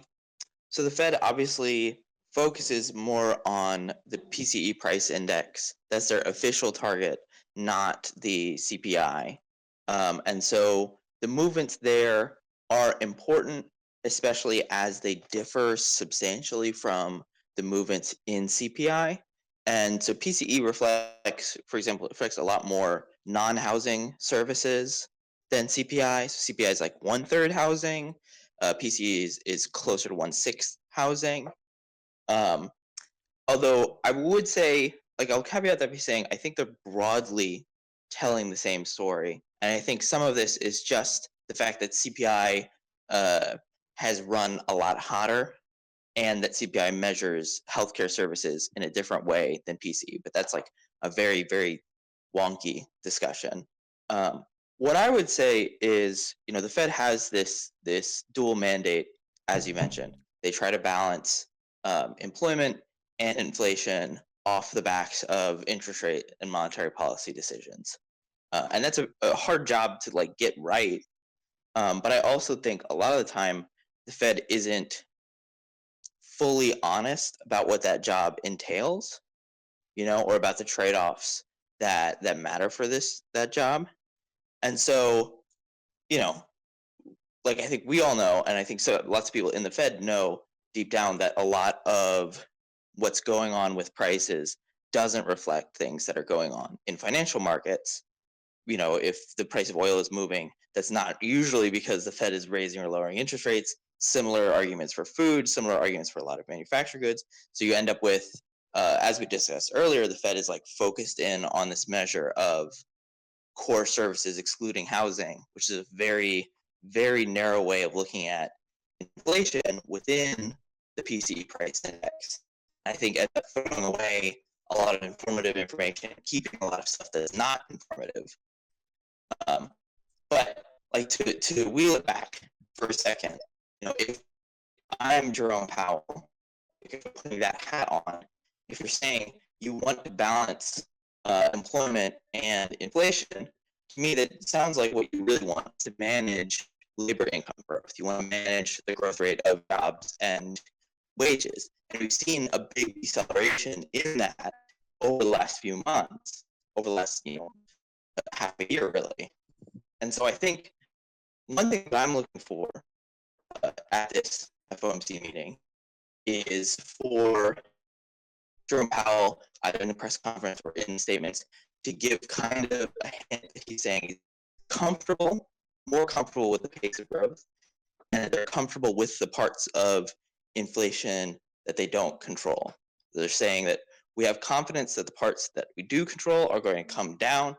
the Fed obviously focuses more on the PCE price index. That's their official target, not the CPI. And so the movements there are important, especially as they differ substantially from the movements in CPI. And so PCE reflects, for example, it reflects a lot more non-housing services than CPI. So CPI is like 1/3 housing. PCE is closer to 1/6 housing. Although I would say, like, I'll caveat that by saying I think they're broadly telling the same story, and I think some of this is just the fact that CPI has run a lot hotter, and that CPI measures healthcare services in a different way than PCE. But that's like a very, very wonky discussion. What I would say is, the Fed has this dual mandate, as you mentioned. They try to balance employment and inflation off the backs of interest rate and monetary policy decisions, and that's a hard job to like get right. But I also think a lot of the time the Fed isn't fully honest about what that job entails, or about the trade-offs that matter for that job. And so, you know, like I think we all know, and I think so lots of people in the Fed know deep down that a lot of what's going on with prices doesn't reflect things that are going on in financial markets. If the price of oil is moving, that's not usually because the Fed is raising or lowering interest rates. Similar arguments for food, similar arguments for a lot of manufactured goods. So you end up with, as we discussed earlier, the Fed is like focused in on this measure of core services excluding housing, which is a very, very narrow way of looking at inflation within the PCE price index. I think ends up throwing away a lot of informative information, keeping a lot of stuff that's not informative. But like to wheel it back for a second, if I'm Jerome Powell, if you're putting that hat on, if you're saying you want to balance employment and inflation, to me that sounds like what you really want to manage labor income growth. You want to manage the growth rate of jobs and wages. And we've seen a big deceleration in that over the last few months, over the last half a year really. And so I think one thing that I'm looking for at this FOMC meeting is for Jerome Powell, either in the press conference or in statements, to give kind of a hint that he's saying he's more comfortable with the pace of growth, and that they're comfortable with the parts of inflation that they don't control. They're saying that we have confidence that the parts that we do control are going to come down,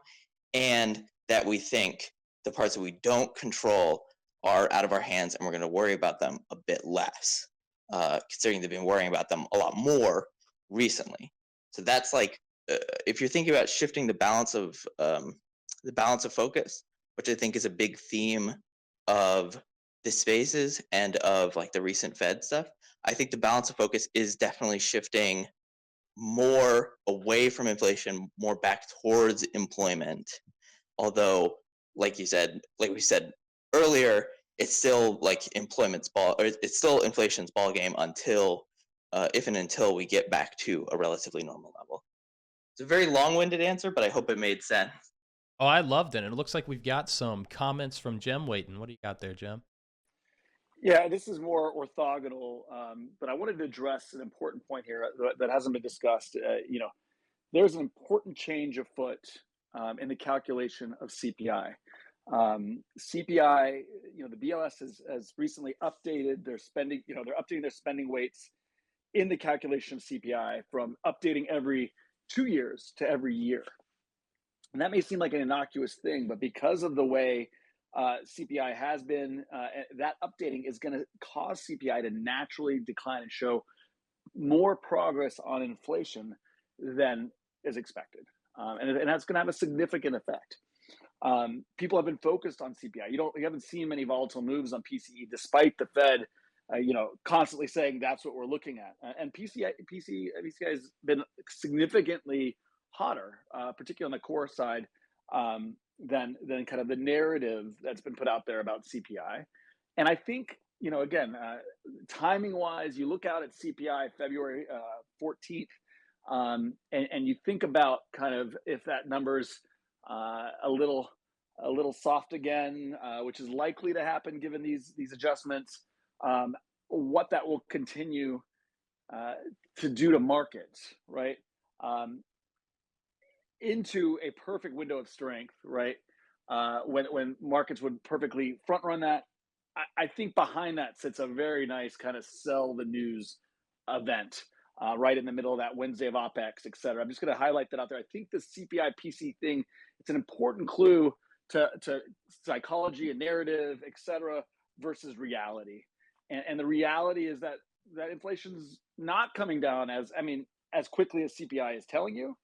and that we think the parts that we don't control are out of our hands and we're going to worry about them a bit less, considering they've been worrying about them a lot more recently. So that's like, if you're thinking about shifting the balance of focus, which I think is a big theme of the spaces and of like the recent Fed stuff, I think the balance of focus is definitely shifting more away from inflation, more back towards employment. Although, like we said earlier, it's still like it's still inflation's ball game until we get back to a relatively normal level. It's a very long-winded answer, but I hope it made sense. Oh, I loved it. And it looks like we've got some comments from Jem waiting. What do you got there, Jem? Yeah, this is more orthogonal, but I wanted to address an important point here that hasn't been discussed. There's an important change afoot in the calculation of CPI. CPI, the BLS has recently updated their spending. They're updating their spending weights in the calculation of CPI from updating every 2 years to every year. And that may seem like an innocuous thing, but because of the way CPI has been, that updating is going to cause CPI to naturally decline and show more progress on inflation than is expected. And that's going to have a significant effect. People have been focused on CPI. You haven't seen many volatile moves on PCE, despite the Fed, constantly saying that's what we're looking at. And PCI has been significantly hotter, particularly on the core side, than kind of the narrative that's been put out there about CPI. And I think, again, timing wise, you look out at CPI February 14th, and you think about kind of if that number's a little soft again, which is likely to happen given these adjustments, what that will continue to do to markets, right? Into a perfect window of strength, right? When markets would perfectly front run that. I think behind that sits a very nice kind of sell the news event, right in the middle of that Wednesday of OPEX, et cetera. I'm just going to highlight that out there. I think the CPI PC thing, it's an important clue to psychology and narrative, et cetera, versus reality. And the reality is that inflation's not coming down as quickly as CPI is telling you.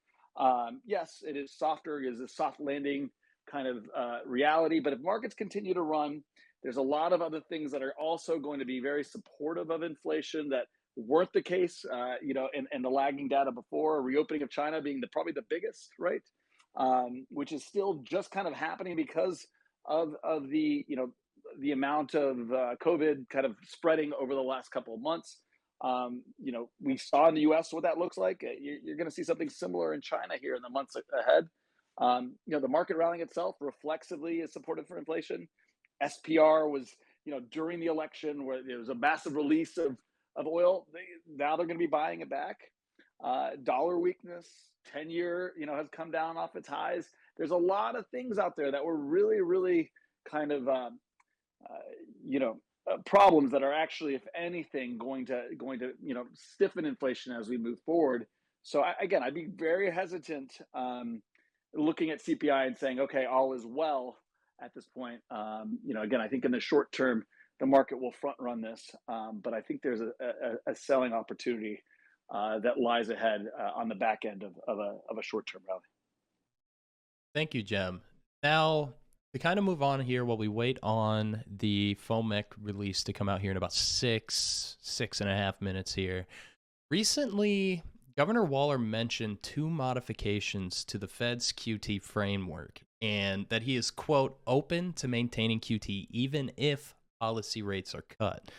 Yes, it is softer, it is a soft landing kind of reality. But if markets continue to run, there's a lot of other things that are also going to be very supportive of inflation that weren't the case, in the lagging data before. Reopening of China being probably the biggest, right? Which is still just kind of happening because of the amount of COVID kind of spreading over the last couple of months. We saw in the U.S. what that looks like. You're going to see something similar in China here in the months ahead. The market rallying itself reflexively is supportive for inflation. SPR was, during the election where there was a massive release of oil. Now they're going to be buying it back. Dollar weakness, 10-year, has come down off its highs. There's a lot of things out there that were really, really kind of, problems that are actually, if anything, going to stiffen inflation as we move forward. So I'd be very hesitant looking at CPI and saying, okay, all is well at this point. I think in the short term, the market will front run this, but I think there's a selling opportunity that lies ahead on the back end of a short term rally. Thank you, Jem. Now, to kind of move on here while we wait on the FOMC release to come out here in about 6.5 minutes here. Recently, Governor Waller mentioned 2 modifications to the Fed's QT framework, and that he is, quote, open to maintaining QT even if policy rates are cut.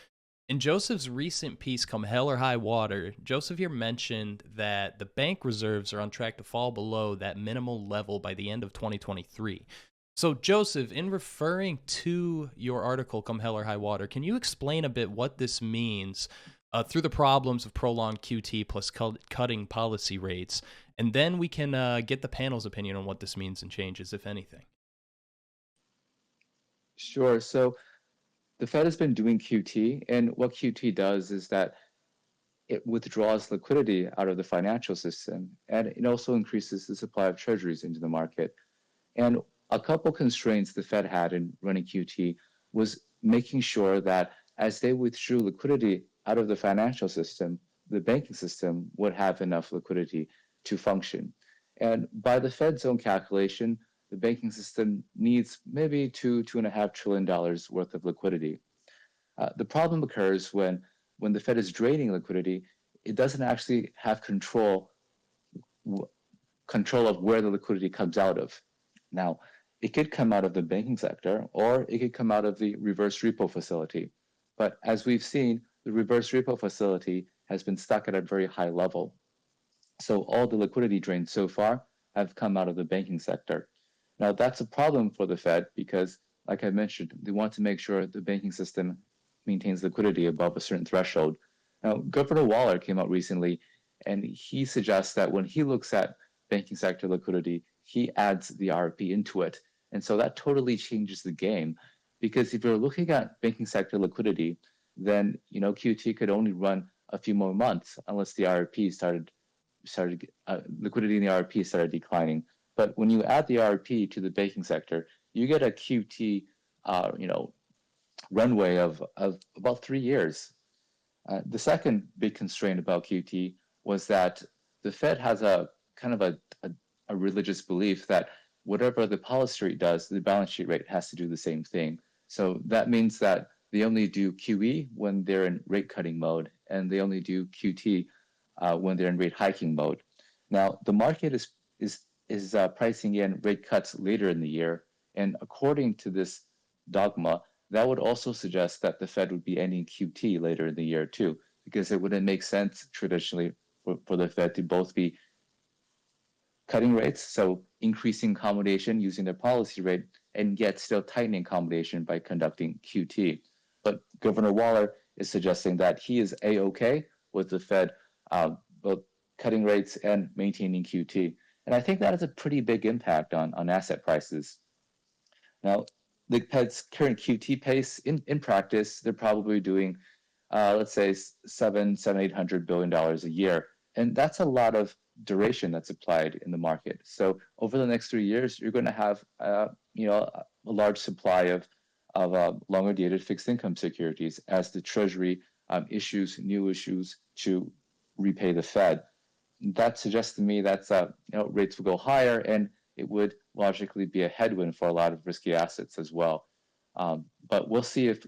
In Joseph's recent piece, Come Hell or High Water, Joseph here mentioned that the bank reserves are on track to fall below that minimal level by the end of 2023. So, Joseph, in referring to your article, Come Hell or High Water, can you explain a bit what this means through the problems of prolonged QT plus cutting policy rates? And then we can get the panel's opinion on what this means and changes, if anything. Sure. So the Fed has been doing QT, and what QT does is that it withdraws liquidity out of the financial system, and it also increases the supply of treasuries into the market. And a couple constraints the Fed had in running QT was making sure that as they withdrew liquidity out of the financial system, the banking system would have enough liquidity to function. And by the Fed's own calculation, the banking system needs maybe $2.5 trillion worth of liquidity. The problem occurs when the Fed is draining liquidity, it doesn't actually have control of where the liquidity comes out of. Now, it could come out of the banking sector, or it could come out of the reverse repo facility. But as we've seen, the reverse repo facility has been stuck at a very high level. So all the liquidity drains so far have come out of the banking sector. Now, that's a problem for the Fed because, like I mentioned, they want to make sure the banking system maintains liquidity above a certain threshold. Now, Governor Waller came out recently, and he suggests that when he looks at banking sector liquidity, he adds the RP into it. And so that totally changes the game, because if you're looking at banking sector liquidity, then QT could only run a few more months unless the RP started liquidity in the RP started declining. But when you add the RP to the banking sector, you get a QT runway of about 3 years. The second big constraint about QT was that the Fed has a kind of a religious belief that whatever the policy rate does, the balance sheet rate has to do the same thing. So that means that they only do QE when they're in rate cutting mode, and they only do QT when they're in rate hiking mode. Now, the market is pricing in rate cuts later in the year, and according to this dogma, that would also suggest that the Fed would be ending QT later in the year too, because it wouldn't make sense traditionally for the Fed to both be cutting rates, so increasing accommodation using their policy rate, and yet still tightening accommodation by conducting QT. But Governor Waller is suggesting that he is A-OK with the Fed both cutting rates and maintaining QT. And I think that has a pretty big impact on asset prices. Now, the Fed's current QT pace, in practice, they're probably doing, let's say, $800 billion a year. And that's a lot of duration that's applied in the market. So over the next 3 years, you're going to have, a large supply of longer dated fixed income securities as the Treasury issues new issues to repay the Fed. That suggests to me that rates will go higher, and it would logically be a headwind for a lot of risky assets as well. But we'll see if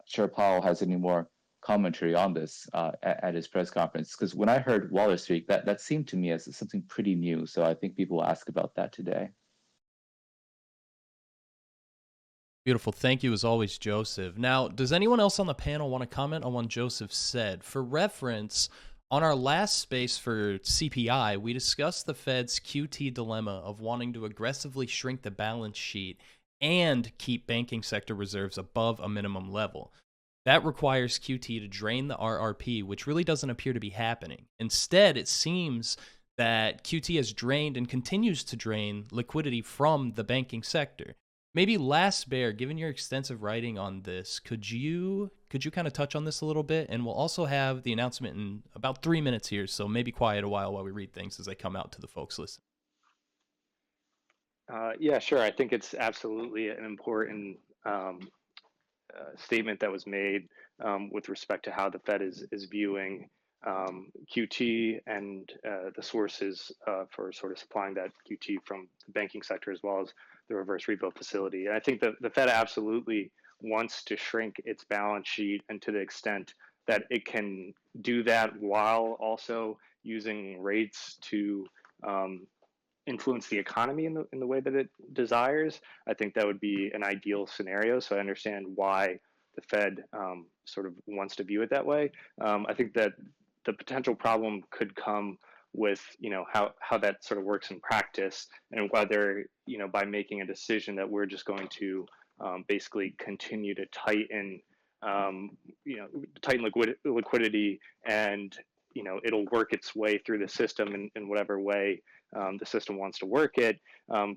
Chair Powell has any more commentary on this at his press conference, because when I heard Waller speak, that seemed to me as something pretty new. So I think people will ask about that today. Beautiful. Thank you as always, Joseph. Now, does anyone else on the panel want to comment on what Joseph said? For reference, on our last space for CPI, we discussed the Fed's QT dilemma of wanting to aggressively shrink the balance sheet and keep banking sector reserves above a minimum level. That requires QT to drain the RRP, which really doesn't appear to be happening. Instead, it seems that QT has drained and continues to drain liquidity from the banking sector. Maybe last Bear, given your extensive writing on this, could you kind of touch on this a little bit? And we'll also have the announcement in about 3 minutes here, so maybe quiet a while we read things as they come out to the folks listening. Yeah, sure. I think it's absolutely an important statement that was made with respect to how the Fed is viewing QT and the sources for sort of supplying that QT from the banking sector as well as the reverse repo facility. And I think that the Fed absolutely wants to shrink its balance sheet, and to the extent that it can do that while also using rates to influence the economy in the way that it desires, I think that would be an ideal scenario. So I understand why the Fed sort of wants to view it that way. I think that the potential problem could come with how that sort of works in practice, and whether by making a decision that we're just going to basically continue to tighten liquidity, and it'll work its way through the system in whatever way the system wants to work it,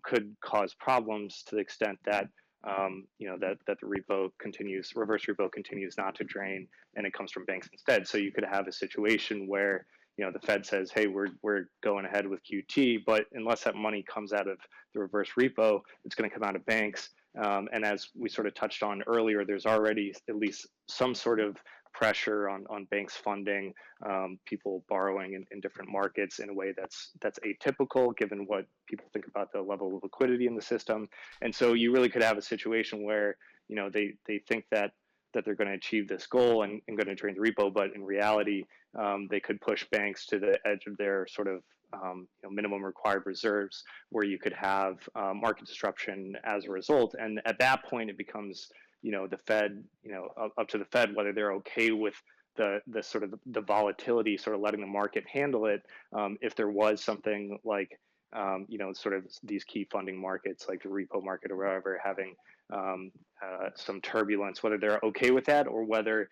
could cause problems to the extent that that the reverse repo continues not to drain, and it comes from banks instead. So you could have a situation where the Fed says, hey, we're going ahead with QT, but unless that money comes out of the reverse repo, it's going to come out of banks. And as we sort of touched on earlier, there's already at least some sort of pressure on banks funding people borrowing in different markets in a way that's atypical given what people think about the level of liquidity in the system. And so you really could have a situation where they think that they're going to achieve this goal and going to drain the repo, but in reality they could push banks to the edge of their sort of minimum required reserves, where you could have market disruption as a result. And at that point, it becomes the Fed, up to the Fed whether they're okay with the sort of the volatility, sort of letting the market handle it. If there was something like sort of these key funding markets like the repo market or wherever having some turbulence, whether they're okay with that or whether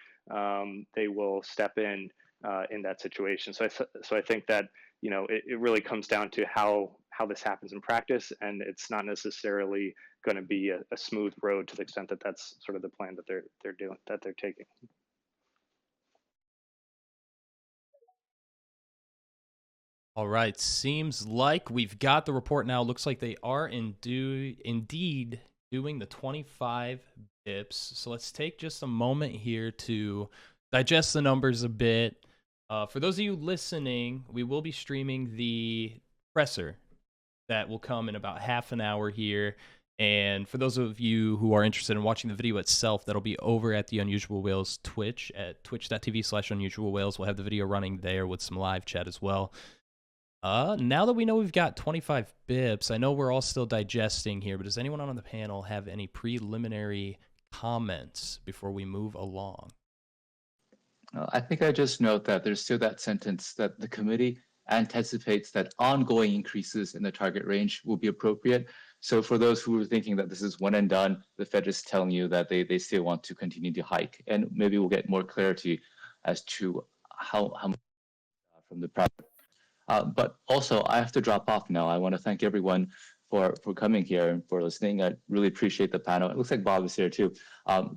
they will step in that situation. So I think that it really comes down to how this happens in practice, and it's not necessarily going to be a smooth road to the extent that that's sort of the plan that they're taking. All right, seems like we've got the report now. Looks like they are indeed doing the 25 bips. So let's take just a moment here to digest the numbers a bit. For those of you listening, we will be streaming the presser that will come in about half an hour here. And for those of you who are interested in watching the video itself, that'll be over at the Unusual Whales Twitch at twitch.tv/Unusual Whales. We'll have the video running there with some live chat as well. Now that we know we've got 25 bips, I know we're all still digesting here, but does anyone on the panel have any preliminary comments before we move along? I think I just note that there's still that sentence that the committee anticipates that ongoing increases in the target range will be appropriate. So for those who are thinking that this is one and done, the Fed is telling you that they still want to continue to hike. And maybe we'll get more clarity as to how much from the project. But also, I have to drop off now. I want to thank everyone for coming here and for listening. I really appreciate the panel. It looks like Bob is here too.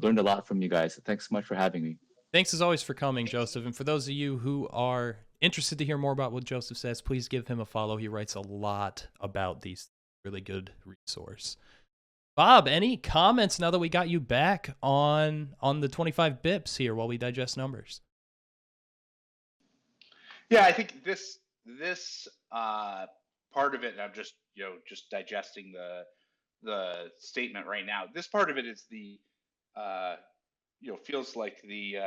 Learned a lot from you guys. Thanks so much for having me. Thanks as always for coming, Joseph. And for those of you who are interested to hear more about what Joseph says, please give him a follow. He writes a lot about these. Really good resource. Bob, any comments now that we got you back on the 25 bips here while we digest numbers? Yeah, I think this part of it, and I'm just digesting the statement right now. This part of it is the feels like the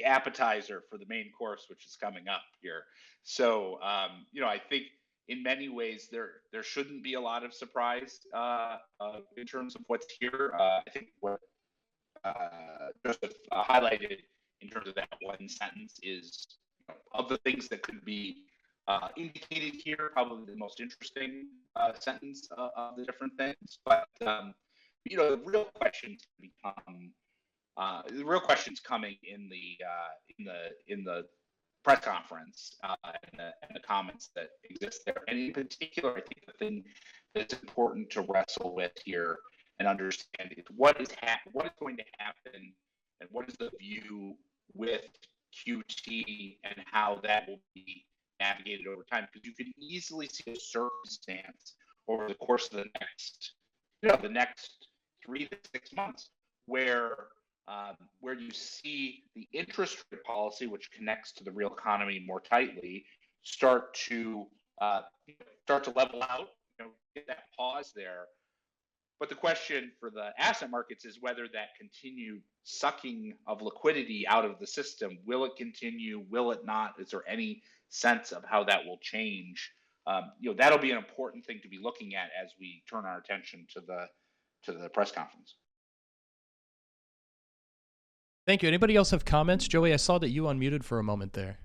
appetizer for the main course, which is coming up here. So I think in many ways there shouldn't be a lot of surprise in terms of what's here. I think what Joseph highlighted in terms of that one sentence is of the things that could be indicated here, probably the most interesting sentence of the different things. But the real questions become the real questions coming in the press conference and the comments that exist there. And in particular, I think the thing that's important to wrestle with here and understand is what is going to happen and what is the view with QT and how that will be navigated over time. Because you could easily see a circumstance over the course of the next 3 to 6 months where you see the interest rate policy, which connects to the real economy more tightly, start to level out, get that pause there. But the question for the asset markets is whether that continued sucking of liquidity out of the system, will it continue? Will it not? Is there any sense of how that will change? That'll be an important thing to be looking at as we turn our attention to the press conference. Thank you. Anybody else have comments? Joey, I saw that you unmuted for a moment there.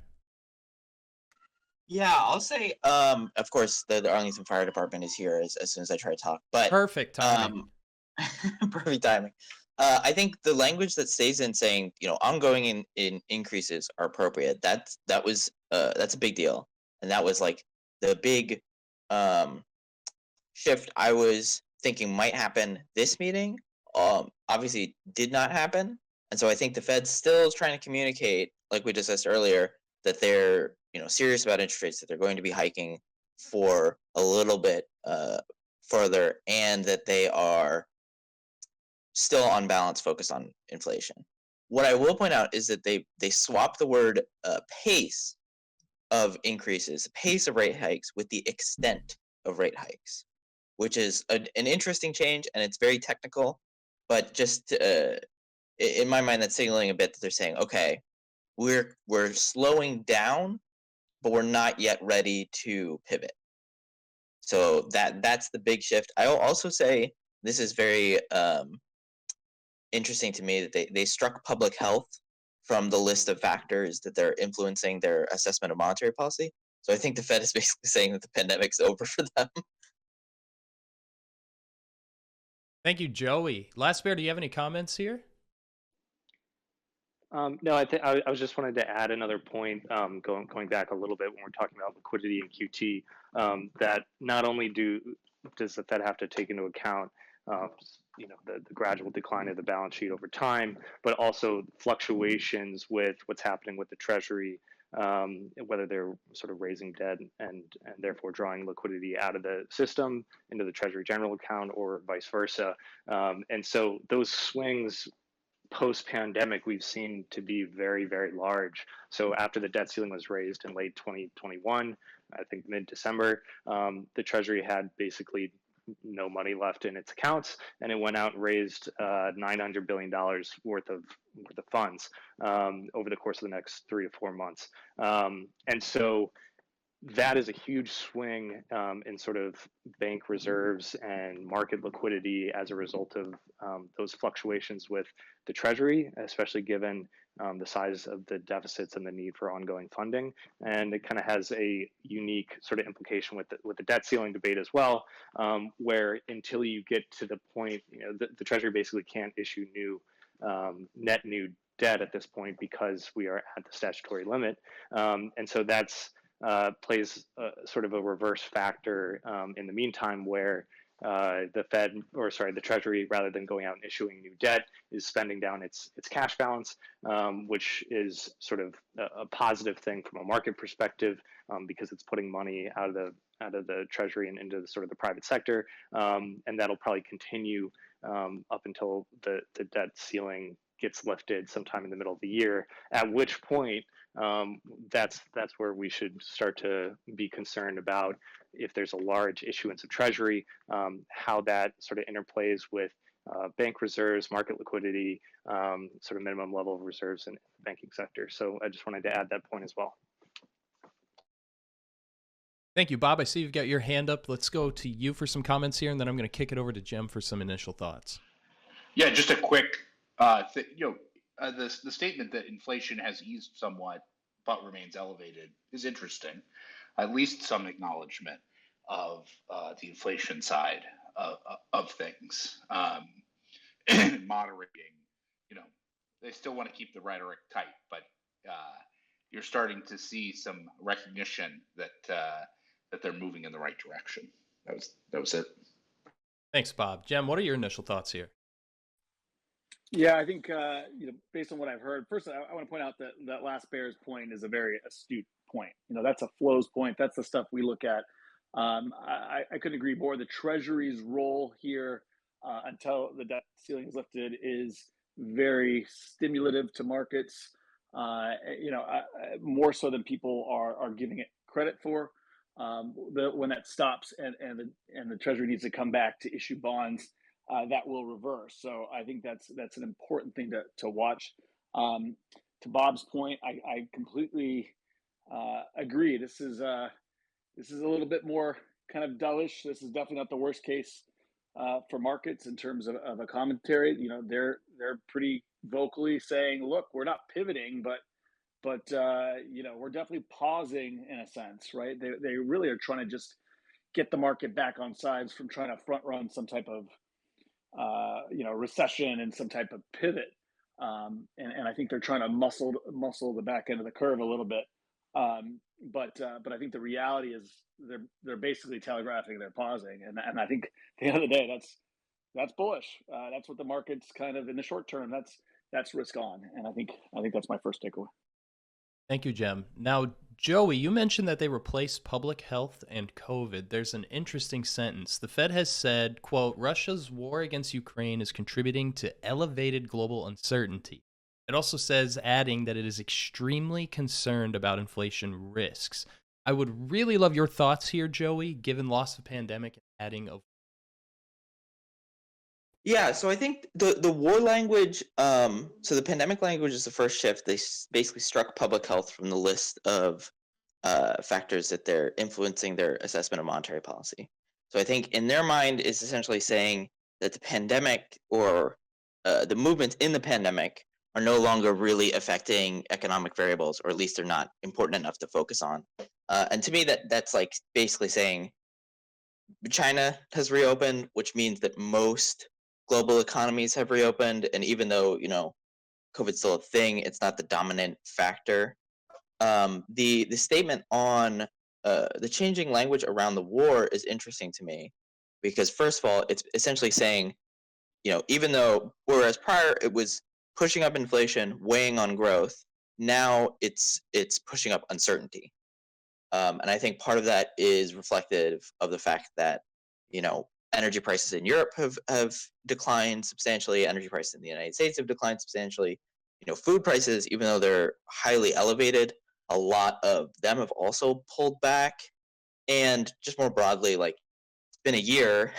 Yeah, I'll say, of course, the Arlington Fire Department is here as soon as I try to talk. But perfect timing. Perfect timing. I think the language that stays in saying, ongoing in increases are appropriate. That's a big deal, and that was like the big shift I was thinking might happen this meeting. Obviously, did not happen, and so I think the Fed's still trying to communicate, like we discussed earlier, that they're serious about interest rates, that they're going to be hiking for a little bit further, and that they are still on balance focused on inflation. What I will point out is that they swap the word pace of increases, pace of rate hikes, with the extent of rate hikes, which is an interesting change, and it's very technical, but just in my mind, that's signaling a bit that they're saying, okay, we're slowing down, but we're not yet ready to pivot. So that's the big shift. I'll also say this is very interesting to me that they struck public health from the list of factors that they're influencing their assessment of monetary policy. So I think the Fed is basically saying that the pandemic's over for them. Thank you, Joey. Last Bear, do you have any comments here? No, I was just wanted to add another point, going back a little bit when we're talking about liquidity and QT, that not only does the Fed have to take into account the gradual decline of the balance sheet over time, but also fluctuations with what's happening with the Treasury, whether they're sort of raising debt and therefore drawing liquidity out of the system into the Treasury general account or vice versa. And so those swings post-pandemic we've seen to be very, very large. So after the debt ceiling was raised in late 2021, I think mid-December, the Treasury had basically no money left in its accounts, and it went out and raised $900 billion worth of funds over the course of the next 3 to 4 months. And so that is a huge swing in sort of bank reserves and market liquidity as a result of those fluctuations with the Treasury, especially given the size of the deficits and the need for ongoing funding. And it kind of has a unique sort of implication with the debt ceiling debate as well, where until you get to the point, the Treasury basically can't issue net new debt at this point because we are at the statutory limit. And so that's plays sort of a reverse factor in the meantime, where the Treasury, rather than going out and issuing new debt, is spending down its cash balance, which is sort of a positive thing from a market perspective, because it's putting money out of the Treasury and into the private sector, and that'll probably continue up until the debt ceiling gets lifted sometime in the middle of the year, at which point that's where we should start to be concerned about, if there's a large issuance of Treasury, how that sort of interplays with bank reserves, market liquidity, sort of minimum level of reserves in the banking sector. So I just wanted to add that point as well. Thank you, Bob. I see you've got your hand up. Let's go to you for some comments here, and then I'm going to kick it over to Jim for some initial thoughts. Yeah, just a quick, the statement that inflation has eased somewhat but remains elevated is interesting. At least some acknowledgement of the inflation side of things, moderating. They still want to keep the rhetoric tight, but you're starting to see some recognition that they're moving in the right direction. That was it. Thanks, Bob. Jem, what are your initial thoughts here? Yeah, I think based on what I've heard, first I want to point out that last bear's point is a very astute point. That's a flows point. That's the stuff we look at. I couldn't agree more. The Treasury's role here, until the debt ceiling is lifted, is very stimulative to markets. More so than people are giving it credit for. When that stops and the Treasury needs to come back to issue bonds, that will reverse. So I think that's an important thing to watch. To Bob's point, I completely agree. This is a little bit more kind of dovish. This is definitely not the worst case for markets in terms of a commentary. They're pretty vocally saying, look, we're not pivoting, but we're definitely pausing in a sense, right? They really are trying to just get the market back on sides from trying to front run some type of recession and some type of pivot. And I think they're trying to muscle the back end of the curve a little bit. But I think the reality is they're basically telegraphing they're pausing. And I think at the end of the day, that's bullish. That's what the market's kind of in the short term. That's risk on. And I think that's my first takeaway. Thank you, Jem. Now, Joey, you mentioned that they replaced public health and COVID. There's an interesting sentence. The Fed has said, quote, Russia's war against Ukraine is contributing to elevated global uncertainty. It also says, adding that it is extremely concerned about inflation risks. I would really love your thoughts here, Joey, given loss of pandemic and adding of. Yeah, so I think the war language, so the pandemic language is the first shift. They basically struck public health from the list of factors that they're influencing their assessment of monetary policy. So I think in their mind is essentially saying that the pandemic or the movements in the pandemic are no longer really affecting economic variables, or at least they're not important enough to focus on. And to me, that's like basically saying China has reopened, which means that most global economies have reopened, and even though COVID's still a thing, it's not the dominant factor. The statement on the changing language around the war is interesting to me, because first of all, it's essentially saying, even though whereas prior it was pushing up inflation, weighing on growth, now it's pushing up uncertainty. And I think part of that is reflective of the fact that energy prices in Europe have declined substantially. Energy prices in the United States have declined substantially. Food prices, even though they're highly elevated, a lot of them have also pulled back. And just more broadly, like, it's been a year,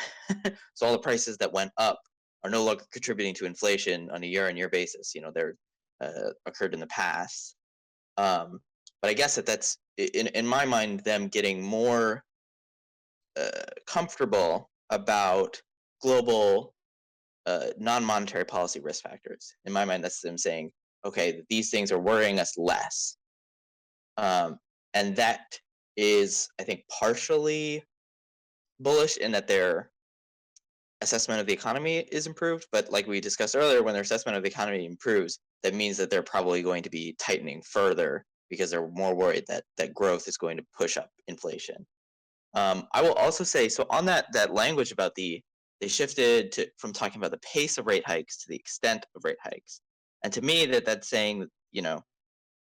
so all the prices that went up are no longer contributing to inflation on a year-on-year basis. They're occurred in the past. But I guess that's in my mind them getting more comfortable about global non-monetary policy risk factors. In my mind, that's them saying, okay, these things are worrying us less. And that is, I think, partially bullish in that their assessment of the economy is improved. But like we discussed earlier, when their assessment of the economy improves, that means that they're probably going to be tightening further because they're more worried that growth is going to push up inflation. I will also say, so on that language about they shifted from talking about the pace of rate hikes to the extent of rate hikes. And to me, that's saying,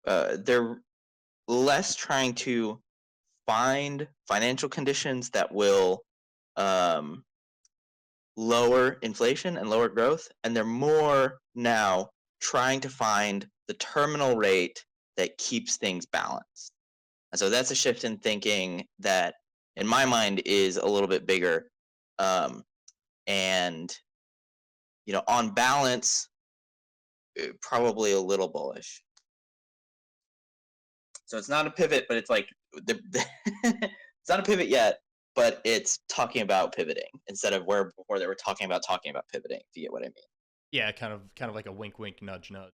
they're less trying to find financial conditions that will lower inflation and lower growth, and they're more now trying to find the terminal rate that keeps things balanced. And so that's a shift in thinking that, in my mind, is a little bit bigger. And, on balance, probably a little bullish. So it's not a pivot, but it's like it's not a pivot yet, but it's talking about pivoting instead of where before they were talking about pivoting. If you get what I mean? Yeah, kind of like a wink, wink, nudge, nudge.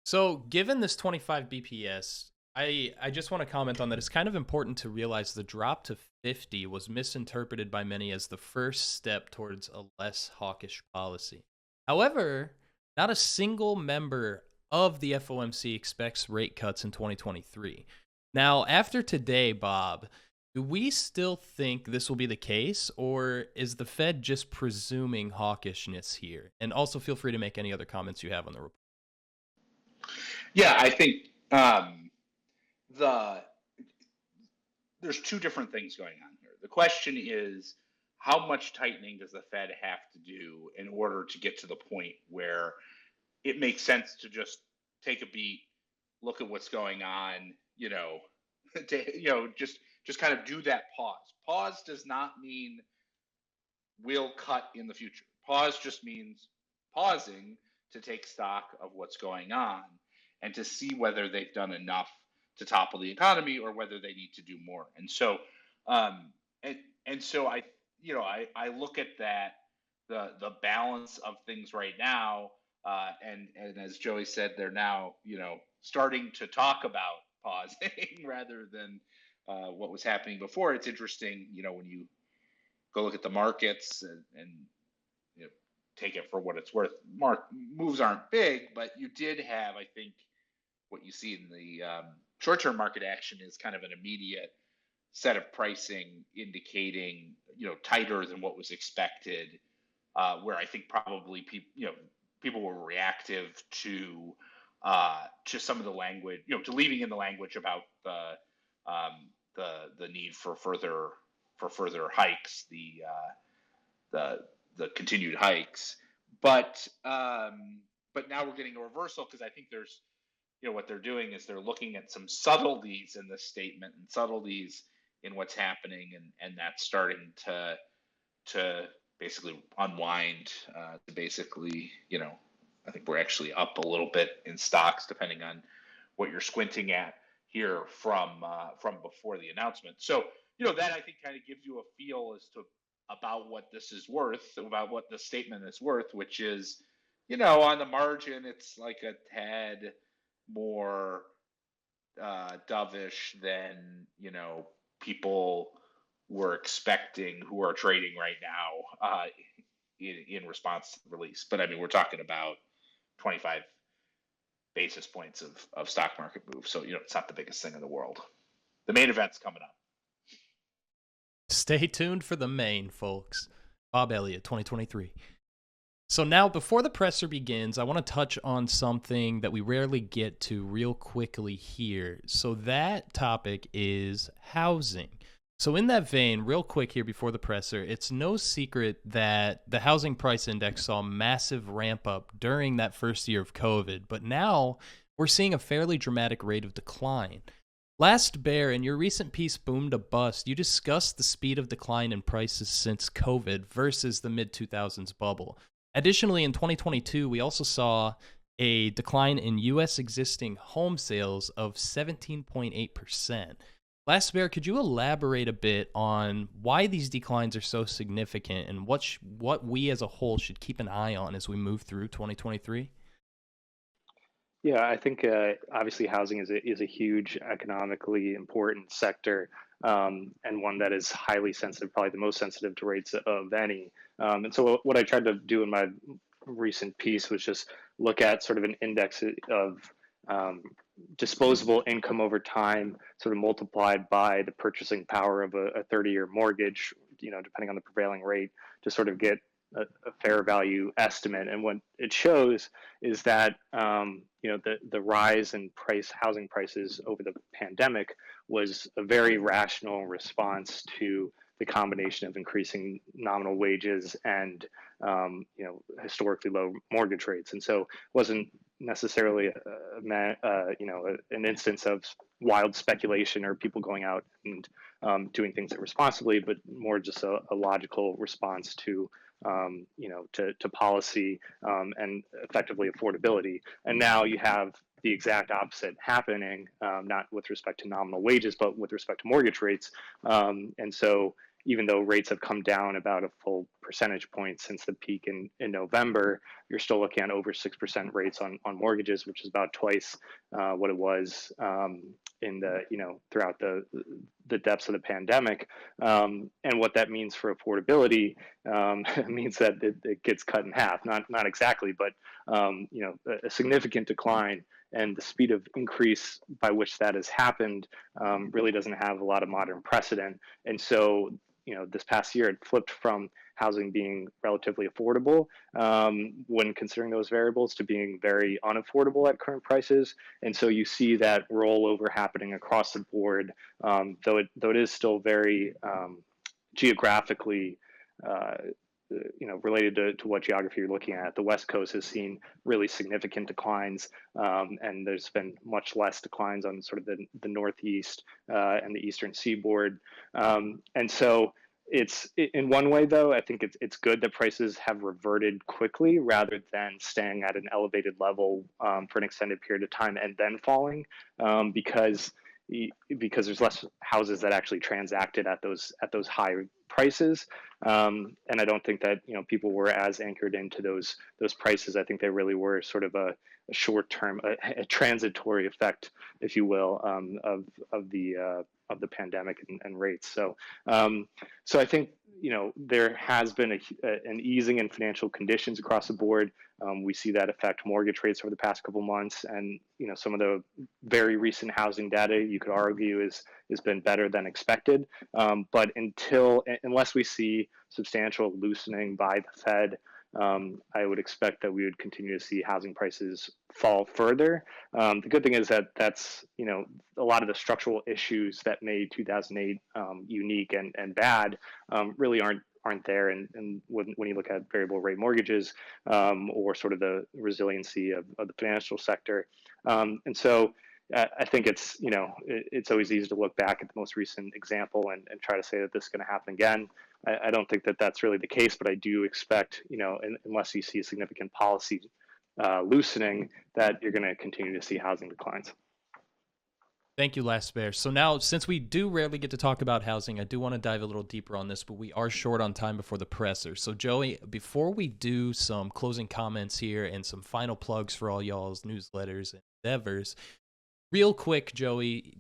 So, given this 25 BPS, I just want to comment on that. It's kind of important to realize the drop to 50 was misinterpreted by many as the first step towards a less hawkish policy. However, not a single member of the FOMC expects rate cuts in 2023. Now, after today, Bob, do we still think this will be the case, or is the Fed just presuming hawkishness here? And also feel free to make any other comments you have on the report. Yeah, I think there's two different things going on here. The question is, how much tightening does the Fed have to do in order to get to the point where it makes sense to just take a beat, look at what's going on, just kind of do that pause. Pause does not mean we'll cut in the future. Pause just means pausing to take stock of what's going on and to see whether they've done enough to topple the economy or whether they need to do more. And so, so I look at that, the balance of things right now, and as Joey said, they're now starting to talk about pausing rather than what was happening before. It's interesting, when you go look at the markets and take it for what it's worth. Moves aren't big, but you did have, I think, what you see in the short-term market action is kind of an immediate set of pricing indicating, tighter than what was expected, where I think probably people were reactive to some of the language, to leaving in the language about the need for further hikes, the continued hikes, but now we're getting a reversal because I think there's, what they're doing is they're looking at some subtleties in this statement and subtleties in what's happening, and that's starting to basically unwind. To basically, I think we're actually up a little bit in stocks depending on what you're squinting at here from before the announcement. So that I think kind of gives you a feel as to about what this is worth, about what the statement is worth, which is, on the margin, it's like a tad more dovish than, people were expecting who are trading right now in response to the release. But I mean, we're talking about 25 basis points of stock market move. So, it's not the biggest thing in the world. The main event's coming up. Stay tuned for the main, folks. Bob Elliott, 2023. So now, before the presser begins, I want to touch on something that we rarely get to real quickly here. So that topic is housing. So in that vein, real quick here before the presser, it's no secret that the housing price index saw a massive ramp up during that first year of COVID, but now we're seeing a fairly dramatic rate of decline. Last bear, in your recent piece, Boom to Bust, you discussed the speed of decline in prices since COVID versus the mid-2000s bubble. Additionally, in 2022, we also saw a decline in U.S. existing home sales of 17.8%. Last Bear, could you elaborate a bit on why these declines are so significant and what we as a whole should keep an eye on as we move through 2023? Yeah, I think obviously housing is a huge economically important sector, and one that is highly sensitive, probably the most sensitive to rates of any. And so what I tried to do in my recent piece was just look at sort of an index of disposable income over time, sort of multiplied by the purchasing power of a 30-year mortgage, depending on the prevailing rate, to sort of get a fair value estimate. And what it shows is that the rise in housing prices over the pandemic was a very rational response to the combination of increasing nominal wages and historically low mortgage rates. And so it wasn't necessarily an instance of wild speculation or people going out and doing things irresponsibly, but more just a logical response to policy and effectively affordability. And now you have the exact opposite happening, not with respect to nominal wages, but with respect to mortgage rates. And so even though rates have come down about a full percentage point since the peak in November, you're still looking at over 6% rates on mortgages, which is about twice what it was throughout the depths of the pandemic. And what that means for affordability means that it gets cut in half, not exactly, but a significant decline. And the speed of increase by which that has happened really doesn't have a lot of modern precedent. And so, this past year, it flipped from housing being relatively affordable when considering those variables to being very unaffordable at current prices. And so you see that rollover happening across the board, though it is still very geographically related to what geography you're looking at. The West Coast has seen really significant declines, and there's been much less declines on sort of the Northeast and the Eastern Seaboard. And so it's, in one way, though, I think it's good that prices have reverted quickly rather than staying at an elevated level for an extended period of time and then falling, because there's less houses that actually transacted at those high prices, and I don't think that people were as anchored into those prices. I think they really were sort of a short-term, a transitory effect, if you will, of the pandemic and rates. So I think there has been an easing in financial conditions across the board. We see that affect mortgage rates over the past couple months, and some of the very recent housing data, you could argue, has been better than expected. But unless we see substantial loosening by the Fed, I would expect that we would continue to see housing prices fall further. The good thing is that that's a lot of the structural issues that made 2008 unique and bad really aren't there. And when you look at variable rate mortgages or sort of the resiliency of the financial sector, and so I think it's always easy to look back at the most recent example and try to say that this is going to happen again. I don't think that that's really the case, but I do expect, unless you see a significant policy loosening, that you're going to continue to see housing declines. Thank you, Last Bear. So now, since we do rarely get to talk about housing, I do want to dive a little deeper on this, but we are short on time before the presser. So Joey, before we do some closing comments here and some final plugs for all y'all's newsletters and endeavors, real quick, Joey,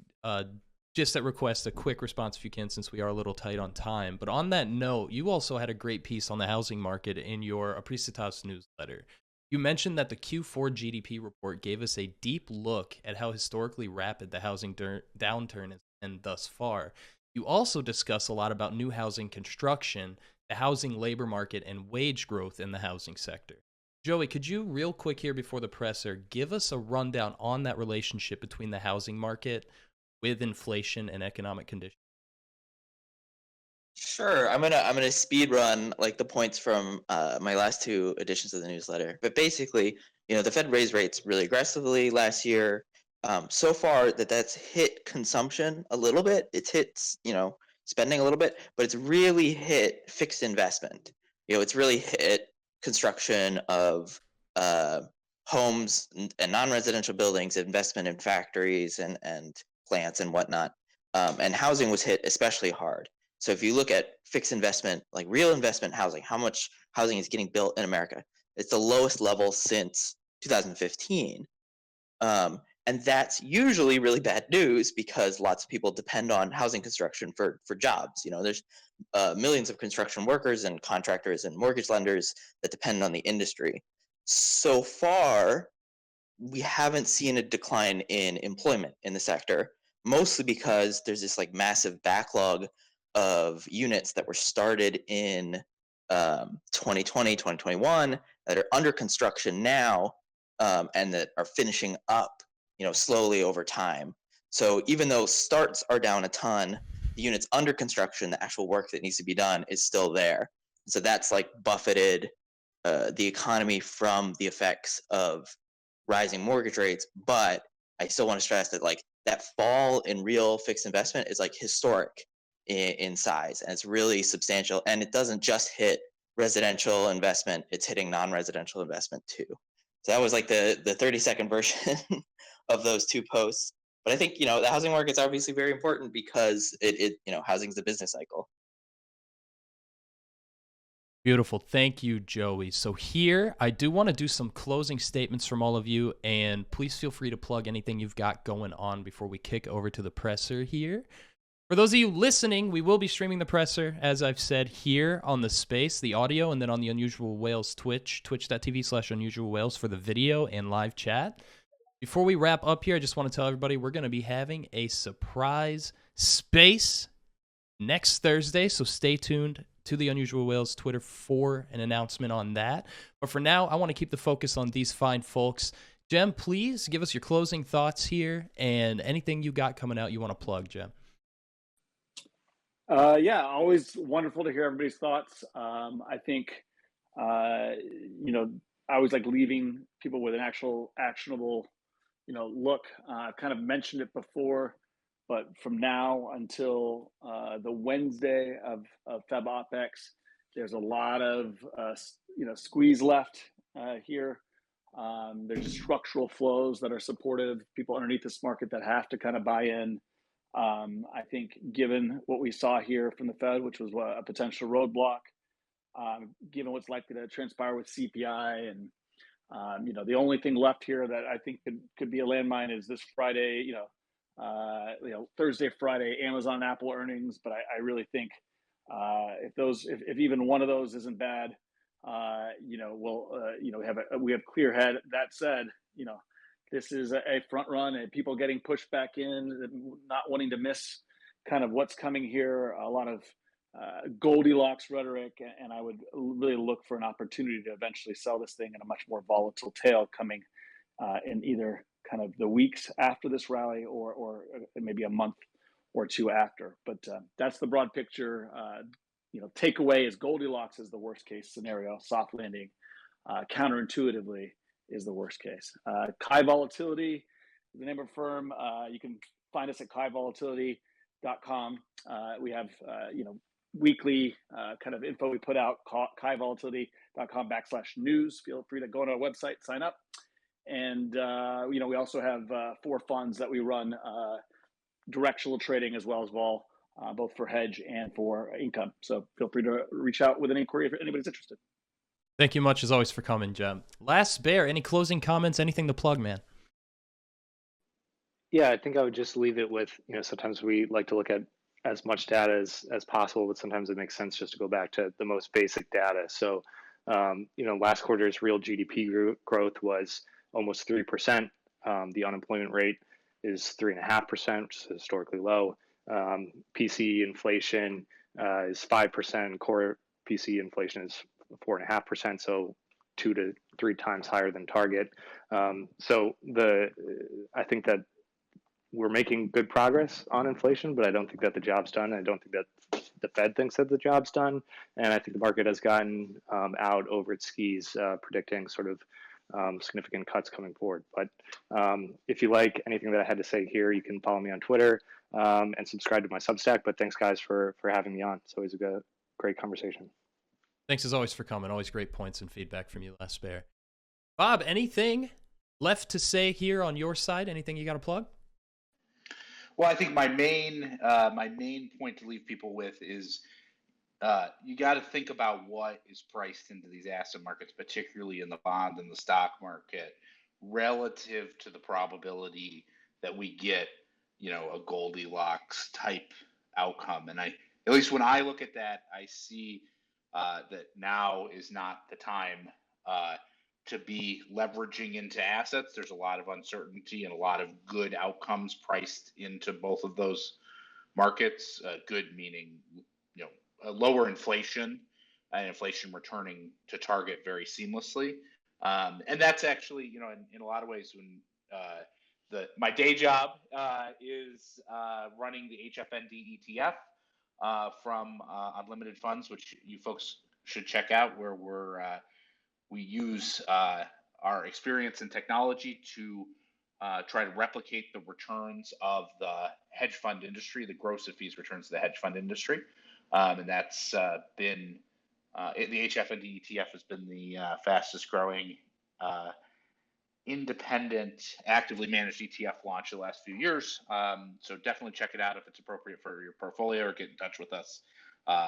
just at request, a quick response if you can, since we are a little tight on time. But on that note, you also had a great piece on the housing market in your Apricitas newsletter. You mentioned that the Q4 GDP report gave us a deep look at how historically rapid the housing downturn has been thus far. You also discuss a lot about new housing construction, the housing labor market, and wage growth in the housing sector. Joey, could you real quick here before the presser give us a rundown on that relationship between the housing market with inflation and economic conditions? Sure. I'm gonna speed run like the points from my last two editions of the newsletter. But basically, the Fed raised rates really aggressively last year. So far that's hit consumption a little bit. It's hit spending a little bit, but it's really hit fixed investment. It's really hit construction of homes and non-residential buildings, investment in factories and plants and whatnot. And housing was hit especially hard. So if you look at fixed investment, like real investment housing, how much housing is getting built in America, it's the lowest level since 2015. And that's usually really bad news because lots of people depend on housing construction for jobs. There's millions of construction workers and contractors and mortgage lenders that depend on the industry. So far, we haven't seen a decline in employment in the sector, mostly because there's this like massive backlog of units that were started in 2020, 2021 that are under construction now, and that are finishing up, slowly over time. So even though starts are down a ton, the units under construction, the actual work that needs to be done is still there. So that's like buffeted the economy from the effects of rising mortgage rates. But I still want to stress that like that fall in real fixed investment is like historic in size, and it's really substantial. And it doesn't just hit residential investment, it's hitting non-residential investment too. So that was like the 30-second version of those two posts. But I think, the housing market's obviously very important because it housing's the business cycle. Beautiful. Thank you, Joey. So here, I do want to do some closing statements from all of you, and please feel free to plug anything you've got going on before we kick over to the presser here. For those of you listening, we will be streaming the presser, as I've said, here on the space, the audio, and then on the Unusual Whales Twitch, twitch.tv/Unusual Whales for the video and live chat. Before we wrap up here, I just want to tell everybody we're going to be having a surprise space next Thursday, so stay tuned to the Unusual Whales Twitter for an announcement on that. But for now, I want to keep the focus on these fine folks. Jem, please give us your closing thoughts here and anything you got coming out you want to plug, Jem. Yeah, always wonderful to hear everybody's thoughts. I think, I always like leaving people with an actual actionable, look. I've kind of mentioned it before, but from now until the Wednesday of Feb OPEX, there's a lot of, squeeze left here. There's structural flows that are supportive, people underneath this market that have to kind of buy in. I think given what we saw here from the Fed, which was a potential roadblock, given what's likely to transpire with CPI, and the only thing left here that I think could be a landmine is this Friday, Thursday, Friday, Amazon and Apple earnings. But I really think if even one of those isn't bad, we have clear head. That said, this is a front run and people getting pushed back in, not wanting to miss kind of what's coming here. A lot of Goldilocks rhetoric, and I would really look for an opportunity to eventually sell this thing in a much more volatile tail coming in either kind of the weeks after this rally or maybe a month or two after. But that's the broad picture. Takeaway is Goldilocks is the worst case scenario. Soft landing, counterintuitively, is the worst case. Kai Volatility is the name of the firm. You can find us at kaivolatility.com. We have weekly kind of info we put out, kaivolatility.com/news. Feel free to go on our website, sign up. And we also have 4 funds that we run directional trading as well as vol, both for hedge and for income. So feel free to reach out with an inquiry if anybody's interested. Thank you much, as always, for coming, Jem. Last Bear, any closing comments, anything to plug, man? Yeah, I think I would just leave it with, sometimes we like to look at as much data as possible, but sometimes it makes sense just to go back to the most basic data. So, last quarter's real GDP growth was almost 3%. The unemployment rate is 3.5%, which is historically low. PCE inflation is 5%. Core PCE inflation is 4.5%, so 2 to 3 times higher than target. So I think that we're making good progress on inflation, but I don't think that the job's done. I don't think that the Fed thinks that the job's done, and I think the market has gotten out over its skis, predicting sort of significant cuts coming forward. But if you like anything that I had to say here, you can follow me on Twitter and subscribe to my Substack. But thanks, guys, for having me on. It's always a great conversation. Thanks as always for coming. Always great points and feedback from you, Last Bear. Bob, anything left to say here on your side? Anything you got to plug? Well, I think my main point to leave people with is you got to think about what is priced into these asset markets, particularly in the bond and the stock market, relative to the probability that we get, a Goldilocks type outcome. And at least when I look at that, I see that now is not the time to be leveraging into assets. There's a lot of uncertainty and a lot of good outcomes priced into both of those markets. Good meaning, a lower inflation and inflation returning to target very seamlessly. And that's actually, in a lot of ways, when my day job is running the HFND ETF from Unlimited Funds, which you folks should check out, where we use our experience in technology to try to replicate the returns of the hedge fund industry, the gross of fees returns to the hedge fund industry. And that's been, the HFND ETF has been the fastest growing independent, actively managed ETF launch the last few years. So definitely check it out if it's appropriate for your portfolio, or get in touch with us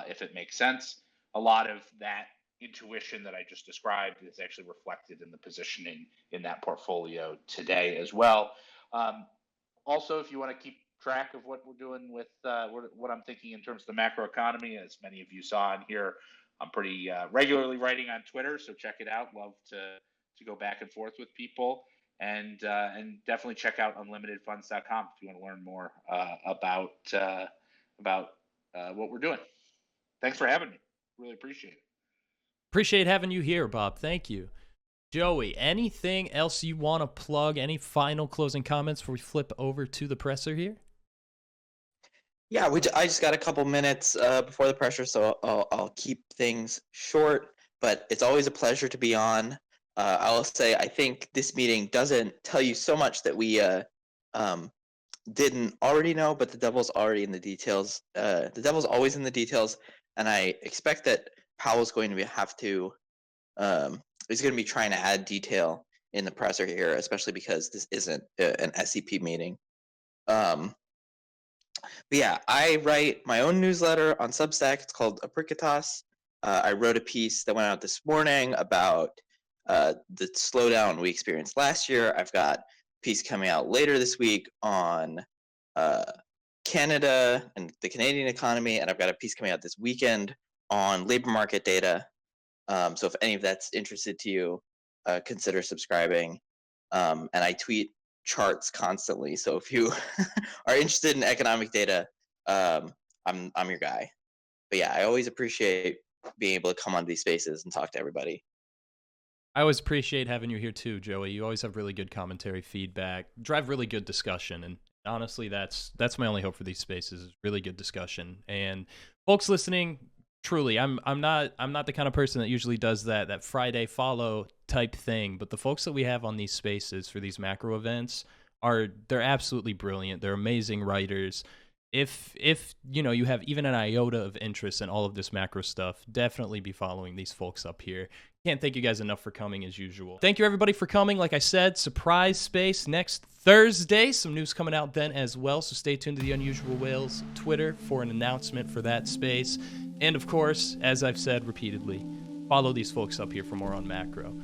if it makes sense. A lot of that intuition that I just described is actually reflected in the positioning in that portfolio today as well. Also, if you want to keep track of what we're doing with what I'm thinking in terms of the macroeconomy, as many of you saw in here, I'm pretty regularly writing on Twitter, so check it out. Love to go back and forth with people, and definitely check out unlimitedfunds.com if you want to learn more about what we're doing. Thanks for having me. Really appreciate it. Appreciate having you here, Bob. Thank you. Joey, anything else you want to plug? Any final closing comments before we flip over to the presser here? Yeah, I just got a couple minutes before the pressure, so I'll keep things short, but it's always a pleasure to be on. I will say I think this meeting doesn't tell you so much that we didn't already know, but the devil's already in the details. The devil's always in the details, and I expect that Powell's going to he's going to be trying to add detail in the presser here, especially because this isn't an SEP meeting. But yeah, I write my own newsletter on Substack. It's called Apricotas. I wrote a piece that went out this morning about the slowdown we experienced last year. I've got a piece coming out later this week on Canada and the Canadian economy, and I've got a piece coming out this weekend on labor market data. So if any of that's interested to you, consider subscribing. And I tweet charts constantly, so if you are interested in economic data, I'm your guy. But yeah, I always appreciate being able to come on these spaces and talk to everybody. I always appreciate having you here too, Joey. You always have really good commentary, feedback, drive really good discussion, and honestly, that's my only hope for these spaces is really good discussion. And folks listening, truly, I'm not the kind of person that usually does that Friday follow type thing, but the folks that we have on these spaces for these macro events they're absolutely brilliant. They're amazing writers. If you have even an iota of interest in all of this macro stuff, definitely be following these folks up here. Can't thank you guys enough for coming as usual. Thank you everybody for coming. Like I said, surprise space next Thursday. Some news coming out then as well, so stay tuned to the Unusual Whales Twitter for an announcement for that space. And of course, as I've said repeatedly, follow these folks up here for more on macro.